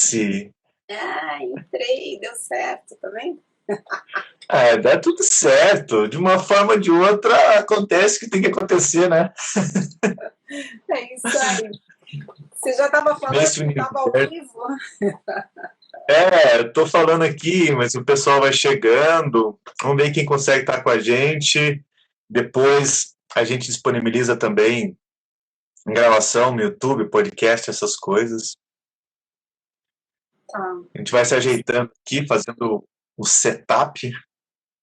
Lucy. Entrei, deu certo, tá vendo? Dá tudo certo. De uma forma ou de outra, acontece o que tem que acontecer, né? É isso aí. Você já estava falando que estava ao vivo? Tô falando aqui, mas o pessoal vai chegando. Vamos ver quem consegue estar com a gente. Depois a gente disponibiliza também em gravação no YouTube, podcast, essas coisas. Tá. A gente vai se ajeitando aqui, fazendo o setup,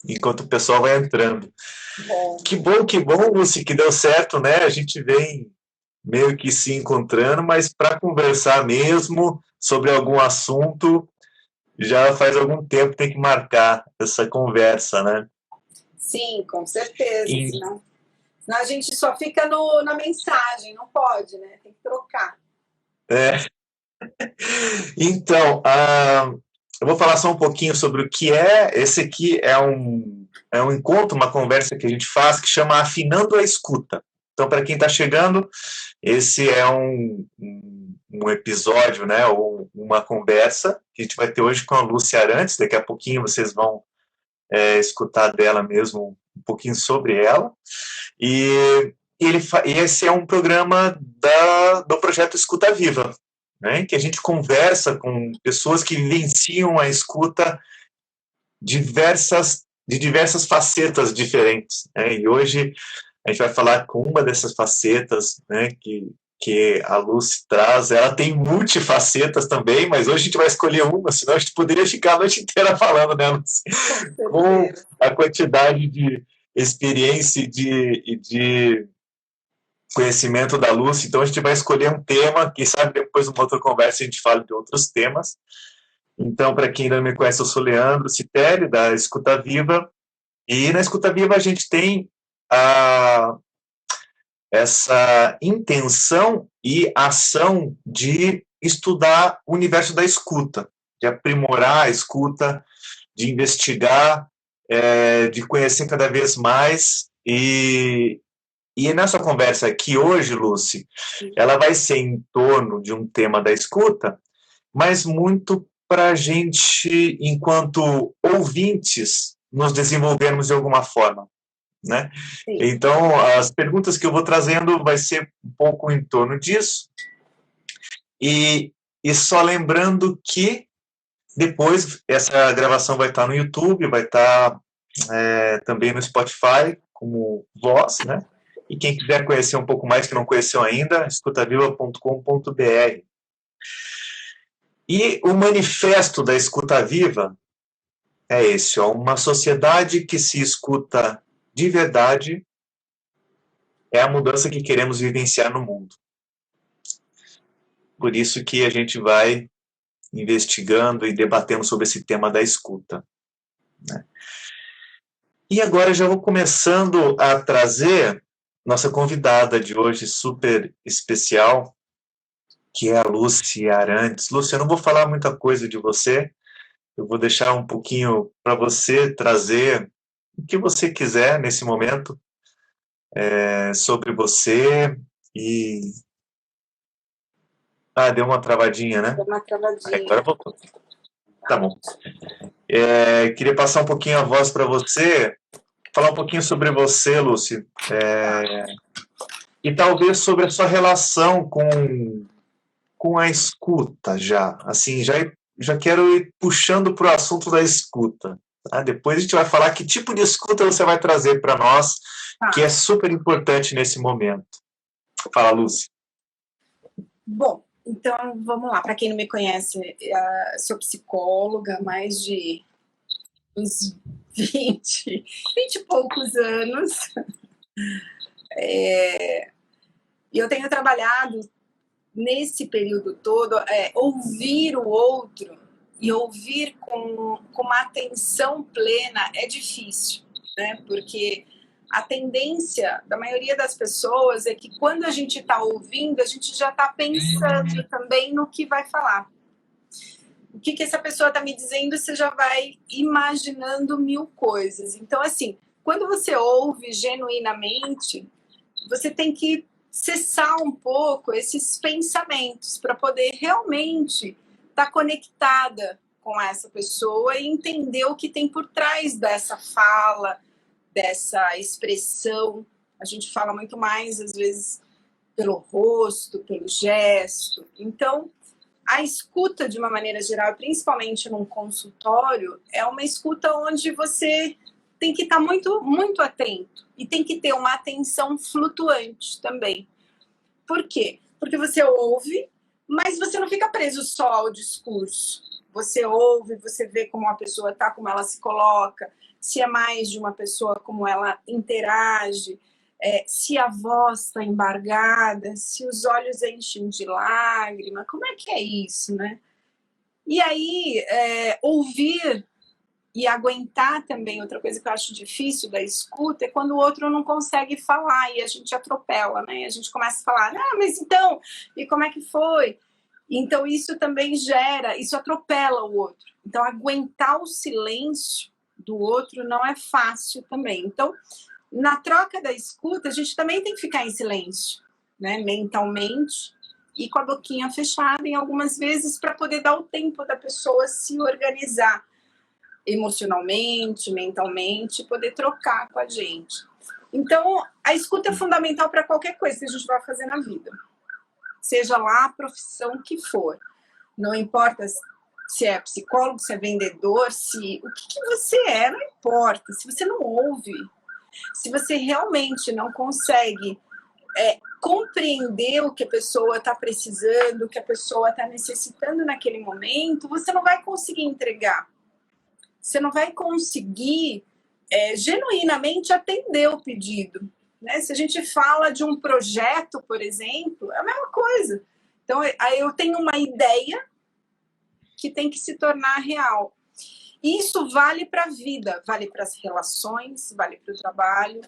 enquanto o pessoal vai entrando. Bom. Que bom, Lucy, que deu certo, né? A gente vem meio que se encontrando, mas para conversar mesmo sobre algum assunto, já faz algum tempo tem que marcar essa conversa, né? Sim, com certeza. Senão a gente só fica na mensagem, não pode, né? Tem que trocar. Então, eu vou falar só um pouquinho sobre o que é. Esse aqui é um encontro, uma conversa que a gente faz que chama Afinando a Escuta. Então, para quem está chegando, esse é um episódio, né, ou uma conversa que a gente vai ter hoje com a Lúcia Arantes. Daqui a pouquinho vocês vão escutar dela mesmo um pouquinho sobre ela. E esse é um programa do projeto Escuta Viva, né, que a gente conversa com pessoas que vivenciam a escuta de diversas facetas diferentes, né, e hoje a gente vai falar com uma dessas facetas, né, que a Lucy traz. Ela tem multifacetas também, mas hoje a gente vai escolher uma, senão a gente poderia ficar a noite inteira falando, né, Lucy? Com a quantidade de experiência e de conhecimento da Lucy. Então a gente vai escolher um tema, quem sabe depois numa outra conversa a gente fala de outros temas. Então, para quem ainda não me conhece, eu sou Leandro Citelli, da Escuta Viva, e na Escuta Viva a gente tem essa intenção e ação de estudar o universo da escuta, de aprimorar a escuta, de investigar, de conhecer cada vez mais. E nessa conversa aqui hoje, Lucy, ela vai ser em torno de um tema da escuta, mas muito para a gente, enquanto ouvintes, nos desenvolvermos de alguma forma, né? Sim. Então, as perguntas que eu vou trazendo vai ser um pouco em torno disso. E só lembrando que depois essa gravação vai estar no YouTube, vai estar também no Spotify, como voz, né? E quem quiser conhecer um pouco mais, que não conheceu ainda, escutaviva.com.br. E o manifesto da Escuta Viva é esse, ó, uma sociedade que se escuta de verdade é a mudança que queremos vivenciar no mundo. Por isso que a gente vai investigando e debatendo sobre esse tema da escuta, né? E agora já vou começando a trazer nossa convidada de hoje, super especial, que é a Lucy Arantes. Lucy, eu não vou falar muita coisa de você, eu vou deixar um pouquinho para você trazer o que você quiser nesse momento sobre você e... deu uma travadinha, né? Deu uma travadinha. Agora voltou. Tá bom. Queria passar um pouquinho a voz para você, falar um pouquinho sobre você, Lucy, e talvez sobre a sua relação com a escuta já. Assim, já quero ir puxando para o assunto da escuta. Tá? Depois a gente vai falar que tipo de escuta você vai trazer para nós, que é super importante nesse momento. Fala, Lucy. Bom, então vamos lá. Para quem não me conhece, sou psicóloga, há mais de uns 20 e poucos anos. E eu tenho trabalhado nesse período todo, ouvir o outro e ouvir com uma atenção plena é difícil, né? Porque a tendência da maioria das pessoas é que quando a gente está ouvindo, a gente já está pensando também no que vai falar. O que essa pessoa está me dizendo, você já vai imaginando mil coisas. Então, assim, quando você ouve genuinamente, você tem que cessar um pouco esses pensamentos para poder realmente estar conectada com essa pessoa e entender o que tem por trás dessa fala, dessa expressão. A gente fala muito mais, às vezes, pelo rosto, pelo gesto. Então, a escuta, de uma maneira geral, principalmente num consultório, é uma escuta onde você tem que estar muito, muito atento e tem que ter uma atenção flutuante também. Por quê? Porque você ouve, mas você não fica preso só ao discurso. Você ouve, você vê como a pessoa está, como ela se coloca, se é mais de uma pessoa, como ela interage, se a voz está embargada, se os olhos enchem de lágrima, como é que é isso, né? E aí, ouvir e aguentar também, outra coisa que eu acho difícil da escuta, é quando o outro não consegue falar e a gente atropela, né? A gente começa a falar, mas então, e como é que foi? Então, isso também isso atropela o outro. Então, aguentar o silêncio do outro não é fácil também. Então, na troca da escuta, a gente também tem que ficar em silêncio, né? Mentalmente e com a boquinha fechada em algumas vezes para poder dar o tempo da pessoa se organizar emocionalmente, mentalmente, poder trocar com a gente. Então, a escuta é fundamental para qualquer coisa que a gente vai fazer na vida. Seja lá a profissão que for. Não importa se é psicólogo, se é vendedor, o que você é, não importa. Se você não ouve, se você realmente não consegue compreender o que a pessoa está precisando, o que a pessoa está necessitando naquele momento, você não vai conseguir entregar. Você não vai conseguir genuinamente atender o pedido. Né? Se a gente fala de um projeto, por exemplo, é a mesma coisa. Então, aí eu tenho uma ideia que tem que se tornar real. Isso vale para a vida, vale para as relações, vale para o trabalho,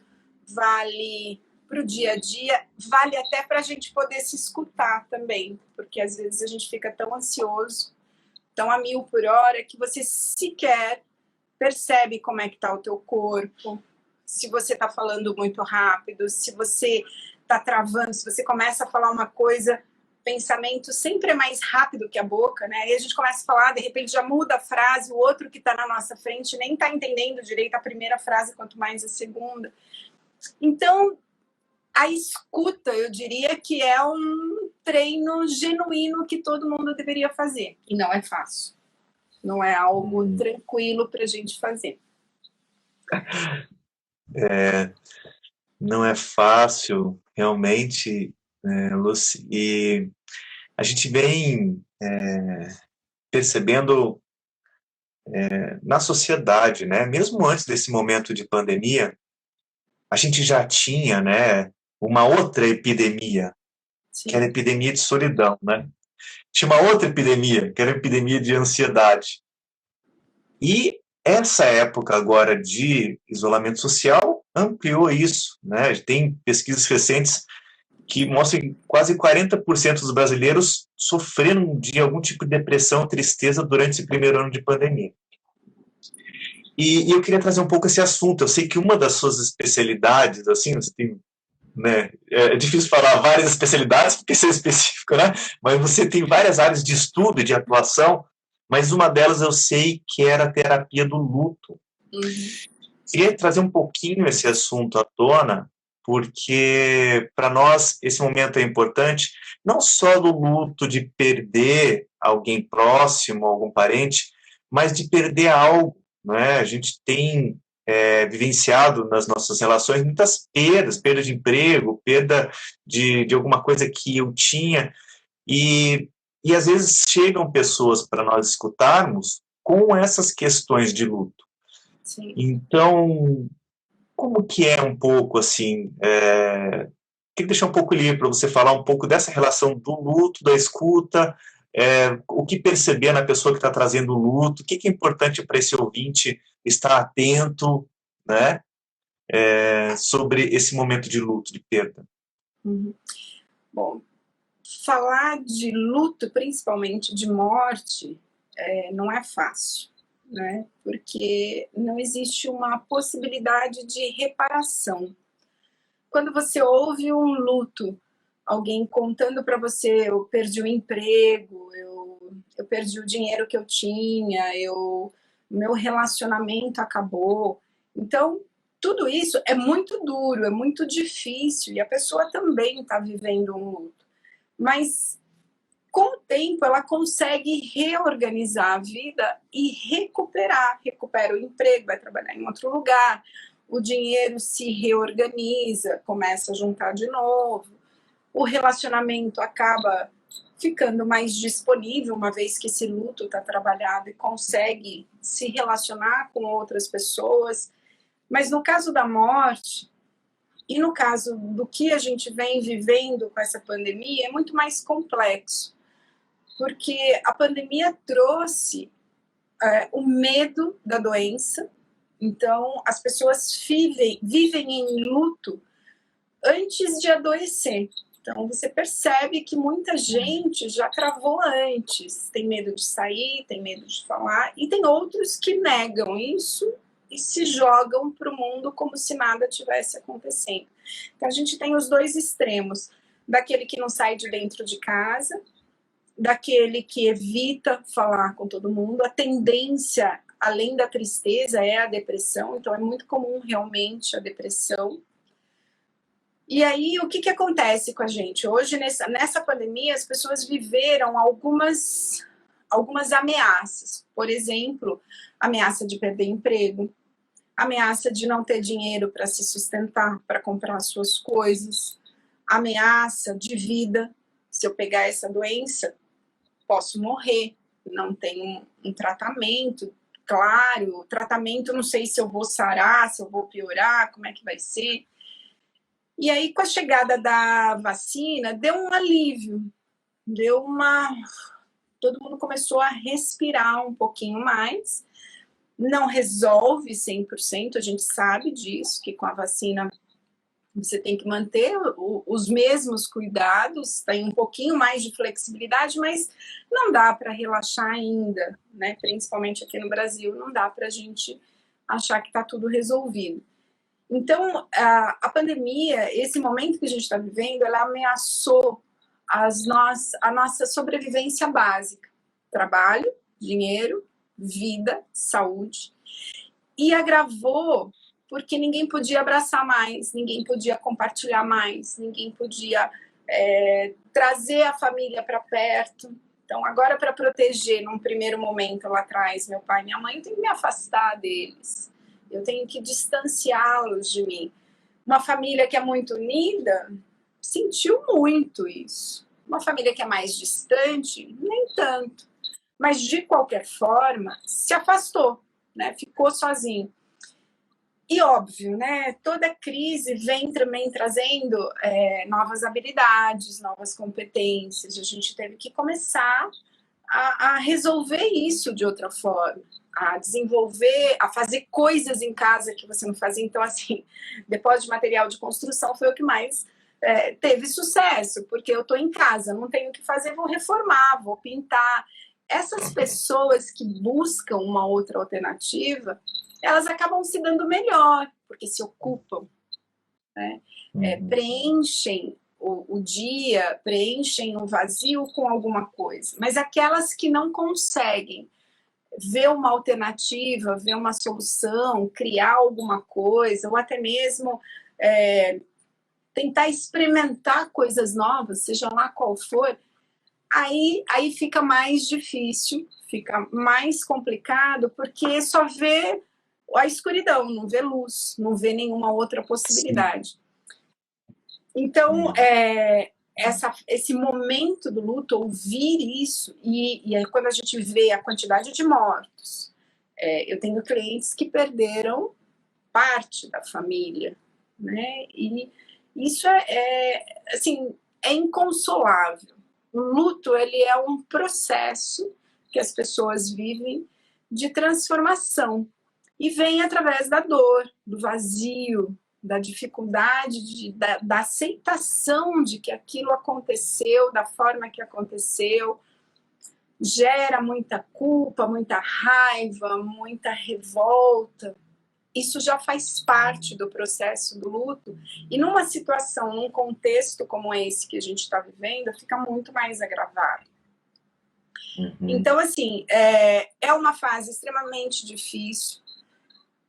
vale para o dia a dia, vale até para a gente poder se escutar também, porque às vezes a gente fica tão ansioso, tão a 1000 por hora, que você sequer percebe como é que está o teu corpo, se você está falando muito rápido, se você está travando, se você começa a falar uma coisa, pensamento sempre é mais rápido que a boca, né? Aí a gente começa a falar, de repente já muda a frase, o outro que está na nossa frente nem está entendendo direito a primeira frase, quanto mais a segunda. Então, a escuta, eu diria que é um treino genuíno que todo mundo deveria fazer. E não é fácil. Não é algo tranquilo para a gente fazer. Não é fácil, realmente, Lucy. E a gente vem percebendo na sociedade, né? Mesmo antes desse momento de pandemia, a gente já tinha, né, uma outra epidemia, Sim. que era a epidemia de solidão, né? Tinha uma outra epidemia, que era a epidemia de ansiedade. E essa época agora de isolamento social ampliou isso, né? Tem pesquisas recentes que mostram que quase 40% dos brasileiros sofreram de algum tipo de depressão, tristeza durante esse primeiro ano de pandemia. E eu queria trazer um pouco esse assunto. Eu sei que uma das suas especialidades, assim, você tem, né, é difícil falar várias especialidades, porque isso é específico, né? Mas você tem várias áreas de estudo e de atuação, mas uma delas eu sei que era a terapia do luto. Queria trazer um pouquinho esse assunto à tona, porque para nós esse momento é importante, não só do luto de perder alguém próximo, algum parente, mas de perder algo, né? A gente tem vivenciado nas nossas relações muitas perdas, perda de emprego, perda de alguma coisa que eu tinha, e às vezes chegam pessoas para nós escutarmos com essas questões de luto. Sim. Então, como que é um pouco assim, queria deixar um pouco livre para você falar um pouco dessa relação do luto, da escuta, o que perceber na pessoa que está trazendo o luto, o que é importante para esse ouvinte estar atento, né, sobre esse momento de luto, de perda. Bom, falar de luto, principalmente de morte, não é fácil, né? Porque não existe uma possibilidade de reparação. Quando você ouve um luto, alguém contando para você, eu perdi o emprego, eu eu perdi o dinheiro que eu tinha, meu relacionamento acabou. Então, tudo isso é muito duro, é muito difícil, e a pessoa também está vivendo um luto. Mas, com o tempo, ela consegue reorganizar a vida e recupera o emprego, vai trabalhar em outro lugar, o dinheiro se reorganiza, começa a juntar de novo, o relacionamento acaba ficando mais disponível, uma vez que esse luto está trabalhado e consegue se relacionar com outras pessoas. Mas no caso da morte, e no caso do que a gente vem vivendo com essa pandemia, é muito mais complexo, porque a pandemia trouxe o medo da doença. Então, as pessoas vivem em luto antes de adoecer. Então, você percebe que muita gente já travou antes, tem medo de sair, tem medo de falar, e tem outros que negam isso e se jogam para o mundo como se nada tivesse acontecendo. Então, a gente tem os dois extremos, daquele que não sai de dentro de casa, daquele que evita falar com todo mundo. A tendência, além da tristeza, é a depressão, então é muito comum realmente a depressão. E aí, o que acontece com a gente? Hoje, nessa pandemia, as pessoas viveram algumas ameaças. Por exemplo, ameaça de perder emprego, ameaça de não ter dinheiro para se sustentar, para comprar suas coisas, ameaça de vida. Se eu pegar essa doença, posso morrer, não tem um tratamento, claro, o tratamento não sei se eu vou sarar, se eu vou piorar, como é que vai ser. E aí, com a chegada da vacina, deu um alívio, todo mundo começou a respirar um pouquinho mais. Não resolve 100%, a gente sabe disso, que com a vacina você tem que manter os mesmos cuidados, tem um pouquinho mais de flexibilidade, mas não dá para relaxar ainda, né? Principalmente aqui no Brasil, não dá para a gente achar que está tudo resolvido. Então, a pandemia, esse momento que a gente está vivendo, ela ameaçou a nossa sobrevivência básica. Trabalho, dinheiro, vida, saúde. E agravou porque ninguém podia abraçar mais, ninguém podia compartilhar mais, ninguém podia trazer a família para perto. Então, agora, para proteger, num primeiro momento lá atrás, meu pai e minha mãe, eu tenho que me afastar deles. Eu tenho que distanciá-los de mim. Uma família que é muito unida sentiu muito isso. Uma família que é mais distante, nem tanto. Mas, de qualquer forma, se afastou, né? Ficou sozinho. E óbvio, né? Toda crise vem também trazendo novas habilidades, novas competências. A gente teve que começar a resolver isso de outra forma, a desenvolver, a fazer coisas em casa que você não fazia. Então, assim, depósito de material de construção foi o que mais teve sucesso, porque eu estou em casa, não tenho o que fazer, vou reformar, vou pintar. Essas pessoas que buscam uma outra alternativa, elas acabam se dando melhor, porque se ocupam, né? Preenchem o dia, preenchem o vazio com alguma coisa. Mas aquelas que não conseguem ver uma alternativa, ver uma solução, criar alguma coisa, ou até mesmo tentar experimentar coisas novas, seja lá qual for, aí fica mais difícil, fica mais complicado, porque só vê a escuridão, não vê luz, não vê nenhuma outra possibilidade. Sim. Então, esse momento do luto, ouvir isso, e aí quando a gente vê a quantidade de mortos, eu tenho clientes que perderam parte da família, né? E isso assim, é inconsolável. O luto, ele é um processo que as pessoas vivem de transformação e vem através da dor, do vazio, da dificuldade, da aceitação de que aquilo aconteceu, da forma que aconteceu, gera muita culpa, muita raiva, muita revolta. Isso já faz parte do processo do luto, e numa situação, num contexto como esse que a gente está vivendo, fica muito mais agravado. Uhum. Então, assim, é uma fase extremamente difícil.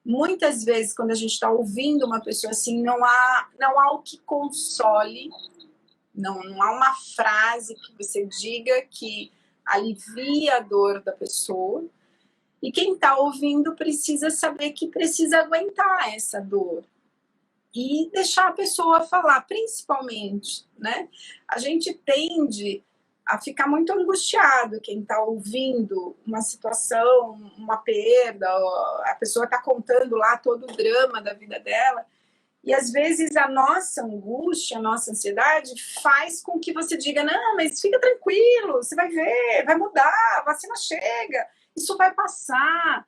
Muitas vezes, quando a gente está ouvindo uma pessoa assim, não há o que console, não há uma frase que você diga que alivia a dor da pessoa. E quem está ouvindo precisa saber que precisa aguentar essa dor e deixar a pessoa falar, principalmente, né? A gente tende a ficar muito angustiado, quem está ouvindo uma situação, uma perda, a pessoa está contando lá todo o drama da vida dela, e às vezes a nossa angústia, a nossa ansiedade faz com que você diga, não, mas fica tranquilo, você vai ver, vai mudar, a vacina chega, isso vai passar.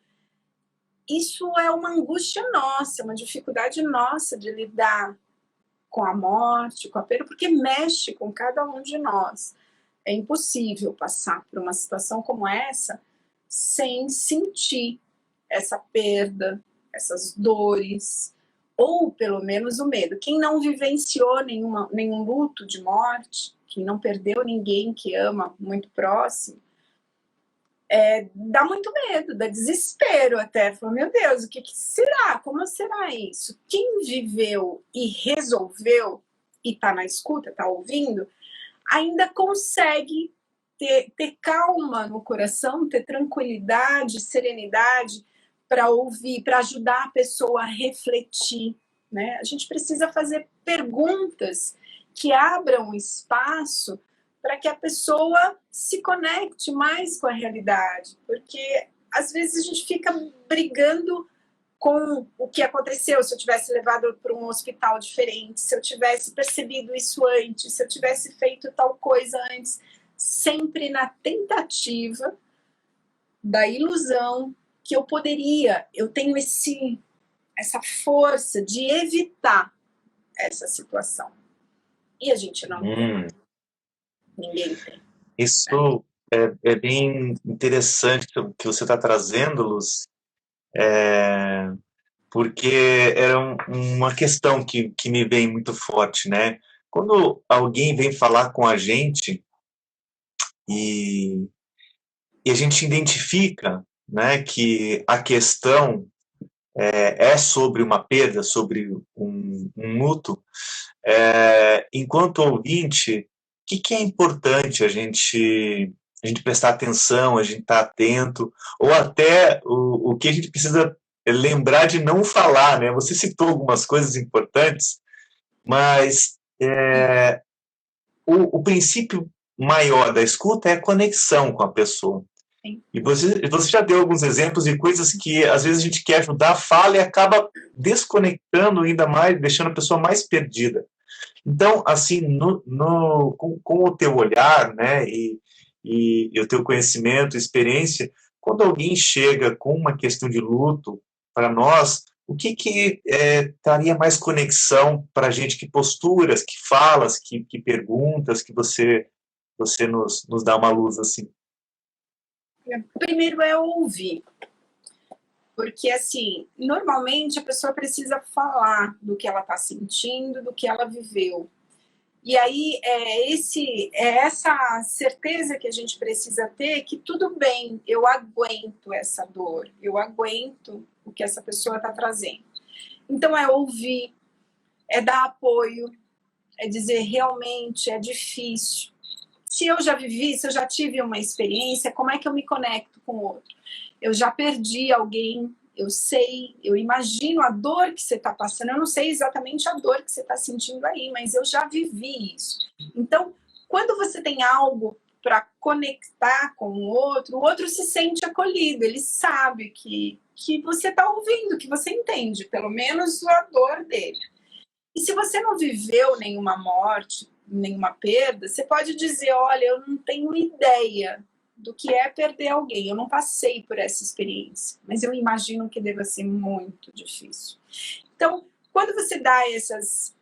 Isso é uma angústia nossa, uma dificuldade nossa de lidar com a morte, com a perda, porque mexe com cada um de nós. É impossível passar por uma situação como essa sem sentir essa perda, essas dores, ou pelo menos o medo. Quem não vivenciou nenhum luto de morte, quem não perdeu ninguém que ama muito próximo, dá muito medo, dá desespero até. Fala, meu Deus, o que será? Como será isso? Quem viveu e resolveu e está na escuta, está ouvindo, ainda consegue ter calma no coração, ter tranquilidade, serenidade para ouvir, para ajudar a pessoa a refletir. Né? A gente precisa fazer perguntas que abram espaço para que a pessoa se conecte mais com a realidade, porque às vezes a gente fica brigando com o que aconteceu, se eu tivesse levado para um hospital diferente, se eu tivesse percebido isso antes, se eu tivesse feito tal coisa antes, sempre na tentativa da ilusão que eu poderia, eu tenho essa força de evitar essa situação. E a gente não tem. Ninguém tem. Isso é bem interessante o que você está trazendo, Luz, porque era uma questão que me vem muito forte, né? Quando alguém vem falar com a gente e a gente identifica, né, que a questão é sobre uma perda, sobre um luto, enquanto ouvinte, o que é importante a gente prestar atenção, a gente estar atento, ou até o que a gente precisa lembrar de não falar, né? Você citou algumas coisas importantes, mas o princípio maior da escuta é a conexão com a pessoa. Sim. E você já deu alguns exemplos de coisas que às vezes a gente quer ajudar, fala e acaba desconectando ainda mais, deixando a pessoa mais perdida. Então, assim, com o teu olhar, né, e o teu conhecimento, experiência, quando alguém chega com uma questão de luto para nós, o que traria mais conexão para a gente? Que posturas, que falas, que perguntas que você nos dá uma luz assim? Primeiro é ouvir. Porque, assim, normalmente a pessoa precisa falar do que ela está sentindo, do que ela viveu. E aí é essa certeza que a gente precisa ter que tudo bem, eu aguento essa dor, eu aguento o que essa pessoa está trazendo. Então é ouvir, é dar apoio, é dizer realmente é difícil. Se eu já vivi, se eu já tive uma experiência, como é que eu me conecto com o outro? Eu já perdi alguém, eu sei, eu imagino a dor que você está passando, eu não sei exatamente a dor que você está sentindo aí, mas eu já vivi isso. Então, quando você tem algo para conectar com o outro se sente acolhido, ele sabe que você está ouvindo, que você entende, pelo menos a dor dele. E se você não viveu nenhuma morte, nenhuma perda, você pode dizer, olha, eu não tenho ideia do que é perder alguém, eu não passei por essa experiência, mas eu imagino que deva ser muito difícil. Então, quando você dá essas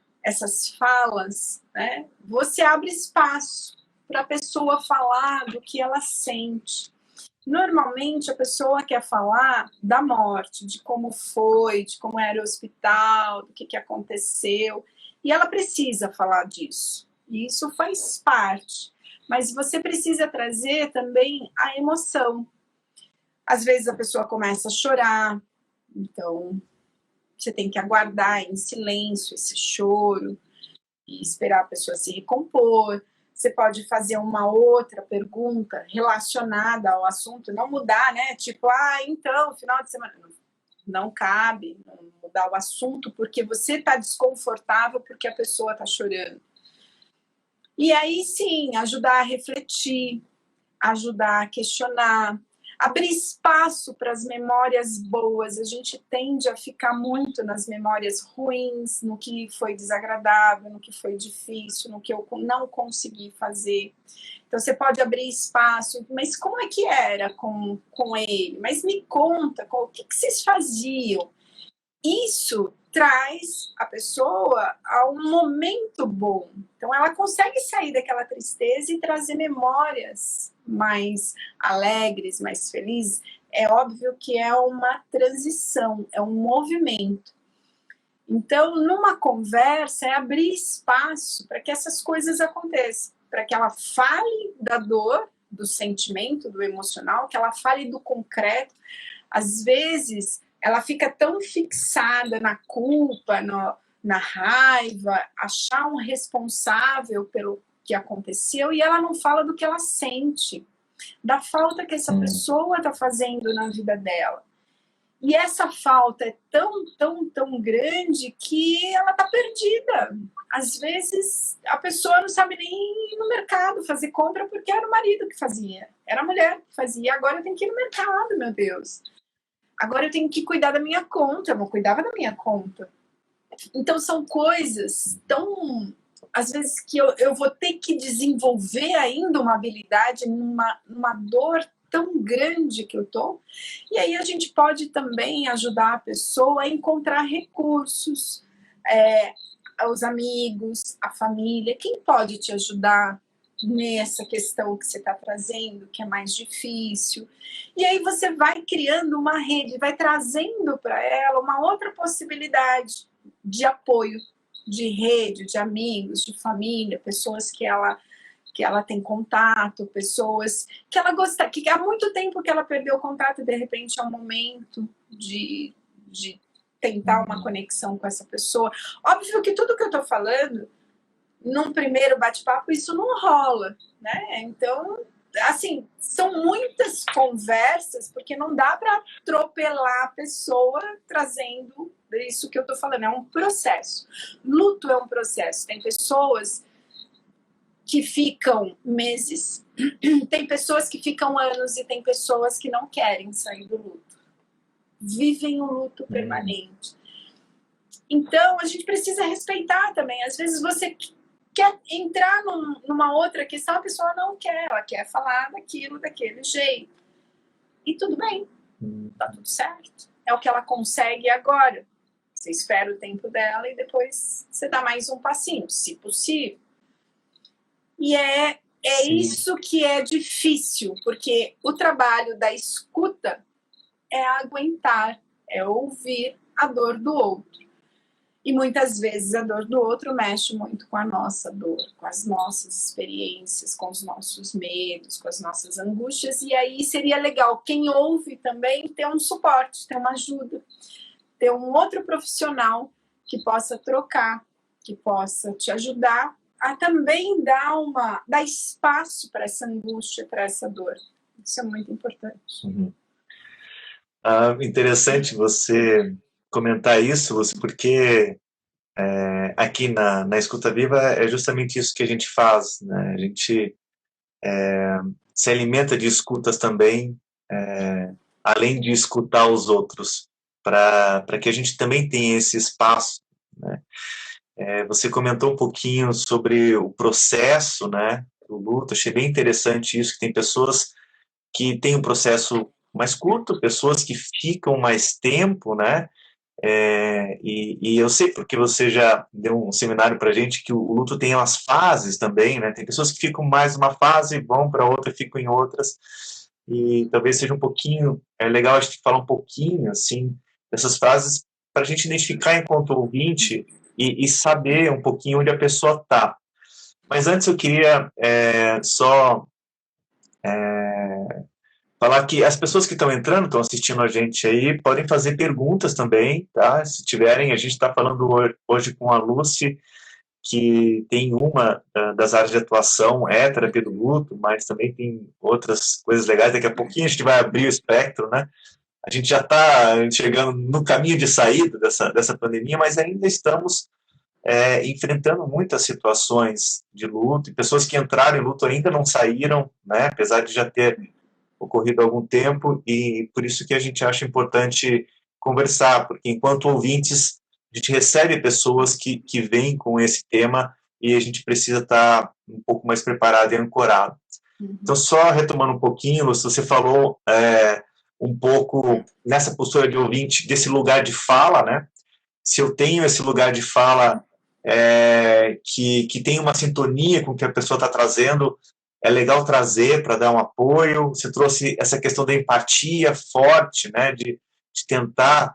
falas, né, você abre espaço para a pessoa falar do que ela sente. Normalmente, a pessoa quer falar da morte, de como foi, de como era o hospital, do que aconteceu, e ela precisa falar disso. E isso faz parte. mas você precisa trazer também a emoção. Às vezes a pessoa começa a chorar, então você tem que aguardar em silêncio esse choro e esperar a pessoa se recompor. Você pode fazer uma outra pergunta relacionada ao assunto, não mudar, né? Tipo, então, final de semana. Não cabe não mudar o assunto porque você está desconfortável porque a pessoa está chorando. E aí, sim, ajudar a refletir, ajudar a questionar, abrir espaço para as memórias boas. A gente tende a ficar muito nas memórias ruins, no que foi desagradável, no que foi difícil, no que eu não consegui fazer. Então, você pode abrir espaço, mas como é que era com ele? Mas me conta, o que vocês faziam? Isso traz a pessoa a um momento bom. Então, ela consegue sair daquela tristeza e trazer memórias mais alegres, mais felizes. É óbvio que é uma transição, é um movimento. Então, numa conversa, é abrir espaço para que essas coisas aconteçam, para que ela fale da dor, do sentimento, do emocional, que ela fale do concreto. Às vezes, ela fica tão fixada na culpa, na raiva, achar um responsável pelo que aconteceu, e ela não fala do que ela sente, da falta que essa pessoa está fazendo na vida dela. E essa falta é tão grande que ela está perdida. Às vezes, a pessoa não sabe nem ir no mercado fazer compra porque era o marido que fazia, era a mulher que fazia. Agora eu tenho que ir no mercado, meu Deus. Agora eu tenho que cuidar da minha conta, eu não cuidava da minha conta. Então são coisas tão, às vezes, que eu vou ter que desenvolver ainda uma habilidade numa dor tão grande que eu tô. E aí a gente pode também ajudar a pessoa a encontrar recursos, os amigos, a família, quem pode te ajudar nessa questão que você está trazendo, que é mais difícil. E aí você vai criando uma rede, vai trazendo para ela uma outra possibilidade de apoio, de rede, de amigos, de família, pessoas que ela tem contato, pessoas que ela gosta, que há muito tempo que ela perdeu o contato e de repente é um momento de tentar uma conexão com essa pessoa. Óbvio que tudo que eu estou falando, num primeiro bate-papo, isso não rola, né? Então, assim, são muitas conversas, porque não dá para atropelar a pessoa trazendo isso que eu estou falando, é um processo. Luto é um processo. Tem pessoas que ficam meses, tem pessoas que ficam anos e tem pessoas que não querem sair do luto. Vivem um luto permanente. Então, a gente precisa respeitar também. Às vezes você quer entrar numa outra questão, a pessoa não quer, ela quer falar daquilo, daquele jeito. E tudo bem, tá tudo certo. É o que ela consegue agora. Você espera o tempo dela e depois você dá mais um passinho, se possível. E é isso que é difícil, porque o trabalho da escuta é aguentar, é ouvir a dor do outro. E muitas vezes a dor do outro mexe muito com a nossa dor, com as nossas experiências, com os nossos medos, com as nossas angústias. E aí seria legal quem ouve também ter um suporte, ter uma ajuda, ter um outro profissional que possa trocar, que possa te ajudar a também dar espaço para essa angústia, para essa dor. Isso é muito importante. Interessante você comentar isso, porque aqui na Escuta Viva é justamente isso que a gente faz, né? A gente se alimenta de escutas também, além de escutar os outros, para que a gente também tenha esse espaço, né? Você comentou um pouquinho sobre o processo, né, do luto. Achei bem interessante isso, que tem pessoas que têm um processo mais curto, pessoas que ficam mais tempo, né? E eu sei, porque você já deu um seminário para a gente, que o luto tem as fases também, né? Tem pessoas que ficam mais uma fase, vão para outra, ficam em outras, e talvez seja um pouquinho, legal a gente falar um pouquinho, assim, dessas frases, para a gente identificar enquanto ouvinte e saber um pouquinho onde a pessoa está. Mas antes eu queria só falar que as pessoas que estão entrando, estão assistindo a gente aí, podem fazer perguntas também, tá? Se tiverem, a gente está falando hoje com a Lucy, que tem uma das áreas de atuação é terapia do luto, mas também tem outras coisas legais. Daqui a pouquinho a gente vai abrir o espectro, né? A gente já está chegando no caminho de saída dessa pandemia, mas ainda estamos enfrentando muitas situações de luto, e pessoas que entraram em luto ainda não saíram, né? Apesar de já ter ocorrido há algum tempo, e por isso que a gente acha importante conversar, porque enquanto ouvintes, a gente recebe pessoas que vêm com esse tema e a gente precisa estar um pouco mais preparado e ancorado. Então, só retomando um pouquinho, Lúcia, você falou um pouco nessa postura de ouvinte, desse lugar de fala, né? Se eu tenho esse lugar de fala que tem uma sintonia com o que a pessoa está trazendo, é legal trazer para dar um apoio. Você trouxe essa questão da empatia forte, né, de tentar,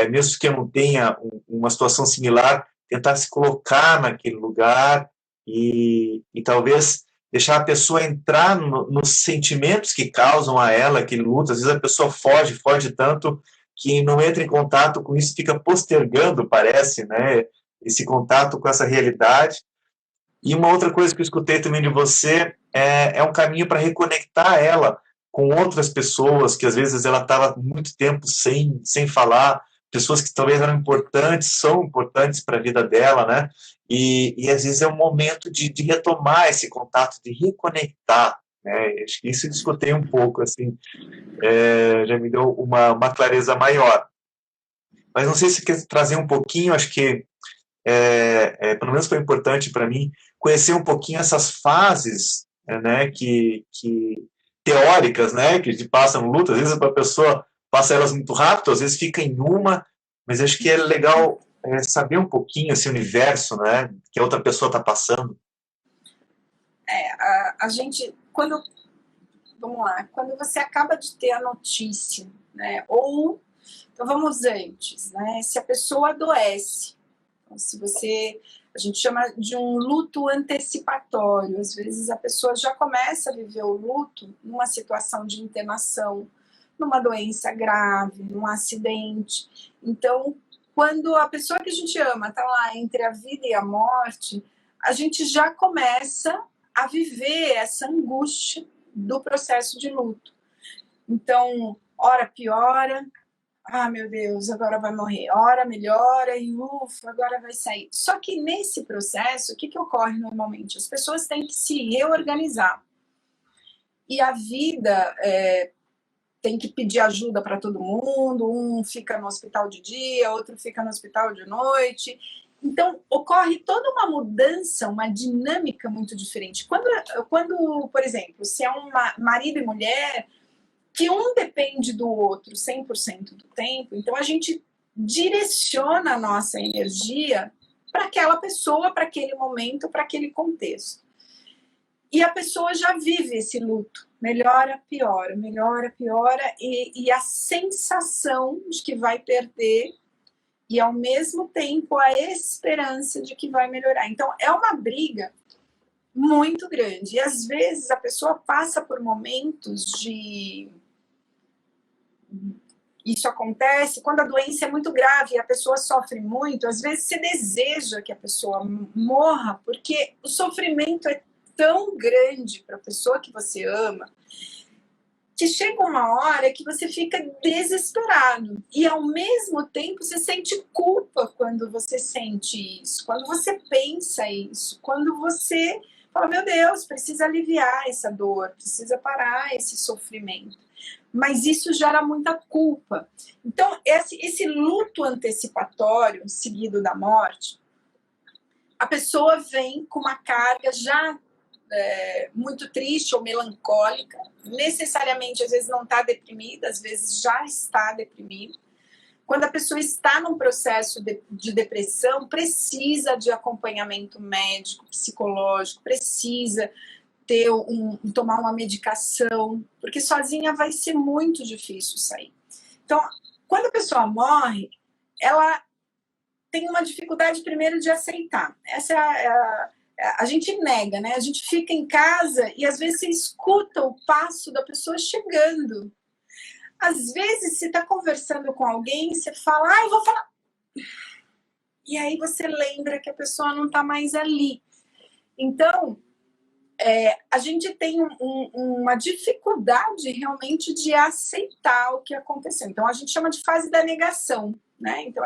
mesmo que eu não tenha uma situação similar, tentar se colocar naquele lugar e talvez deixar a pessoa entrar nos sentimentos que causam a ela aquele luto. Às vezes a pessoa foge tanto que não entra em contato com isso, fica postergando, parece, né, esse contato com essa realidade. E uma outra coisa que eu escutei também de você é um caminho para reconectar ela com outras pessoas que às vezes ela estava muito tempo sem falar, pessoas que talvez eram importantes, são importantes para a vida dela, né? E às vezes é um momento de retomar esse contato, de reconectar, né? Acho que isso eu escutei um pouco, assim, já me deu uma clareza maior. Mas não sei se você quer trazer um pouquinho, acho que pelo menos foi importante para mim conhecer um pouquinho essas fases, né, que teóricas, né, que te passam luta. Às vezes a pessoa passa elas muito rápido, às vezes fica em uma, mas acho que é legal saber um pouquinho esse universo, né, que a outra pessoa está passando. A gente, vamos lá, quando você acaba de ter a notícia, né, ou, então vamos antes, né, se a pessoa adoece, então, se você, a gente chama de um luto antecipatório, às vezes a pessoa já começa a viver o luto numa situação de internação, numa doença grave, num acidente. Então, quando a pessoa que a gente ama está lá entre a vida e a morte, a gente já começa a viver essa angústia do processo de luto. Então, ora piora, meu Deus, agora vai morrer, ora melhora e ufa, agora vai sair. Só que nesse processo, o que ocorre normalmente? As pessoas têm que se reorganizar. E a vida tem que pedir ajuda para todo mundo, um fica no hospital de dia, outro fica no hospital de noite. Então, ocorre toda uma mudança, uma dinâmica muito diferente. Quando por exemplo, se é marido e mulher, que um depende do outro 100% do tempo, então a gente direciona a nossa energia para aquela pessoa, para aquele momento, para aquele contexto. E a pessoa já vive esse luto, melhora, piora, e a sensação de que vai perder e, ao mesmo tempo, a esperança de que vai melhorar. Então, é uma briga muito grande. E, às vezes, a pessoa passa por momentos de... Isso acontece quando a doença é muito grave e a pessoa sofre muito. Às vezes, você deseja que a pessoa morra, porque o sofrimento é tão grande para a pessoa que você ama, que chega uma hora que você fica desesperado. E, ao mesmo tempo, você sente culpa quando você sente isso, quando você pensa isso, quando você fala, meu Deus, precisa aliviar essa dor, precisa parar esse sofrimento. Mas isso gera muita culpa. Então, esse luto antecipatório, seguido da morte, a pessoa vem com uma carga já muito triste ou melancólica, necessariamente, às vezes não está deprimida, às vezes já está deprimida. Quando a pessoa está num processo de depressão, precisa de acompanhamento médico, psicológico, precisa tomar uma medicação, porque sozinha vai ser muito difícil sair. Então, quando a pessoa morre, ela tem uma dificuldade primeiro de aceitar. Essa é A gente nega, né? A gente fica em casa e às vezes você escuta o passo da pessoa chegando. Às vezes você está conversando com alguém, você fala, eu vou falar. E aí você lembra que a pessoa não está mais ali. Então, a gente tem uma dificuldade realmente de aceitar o que aconteceu. Então, a gente chama de fase da negação. Né? Então,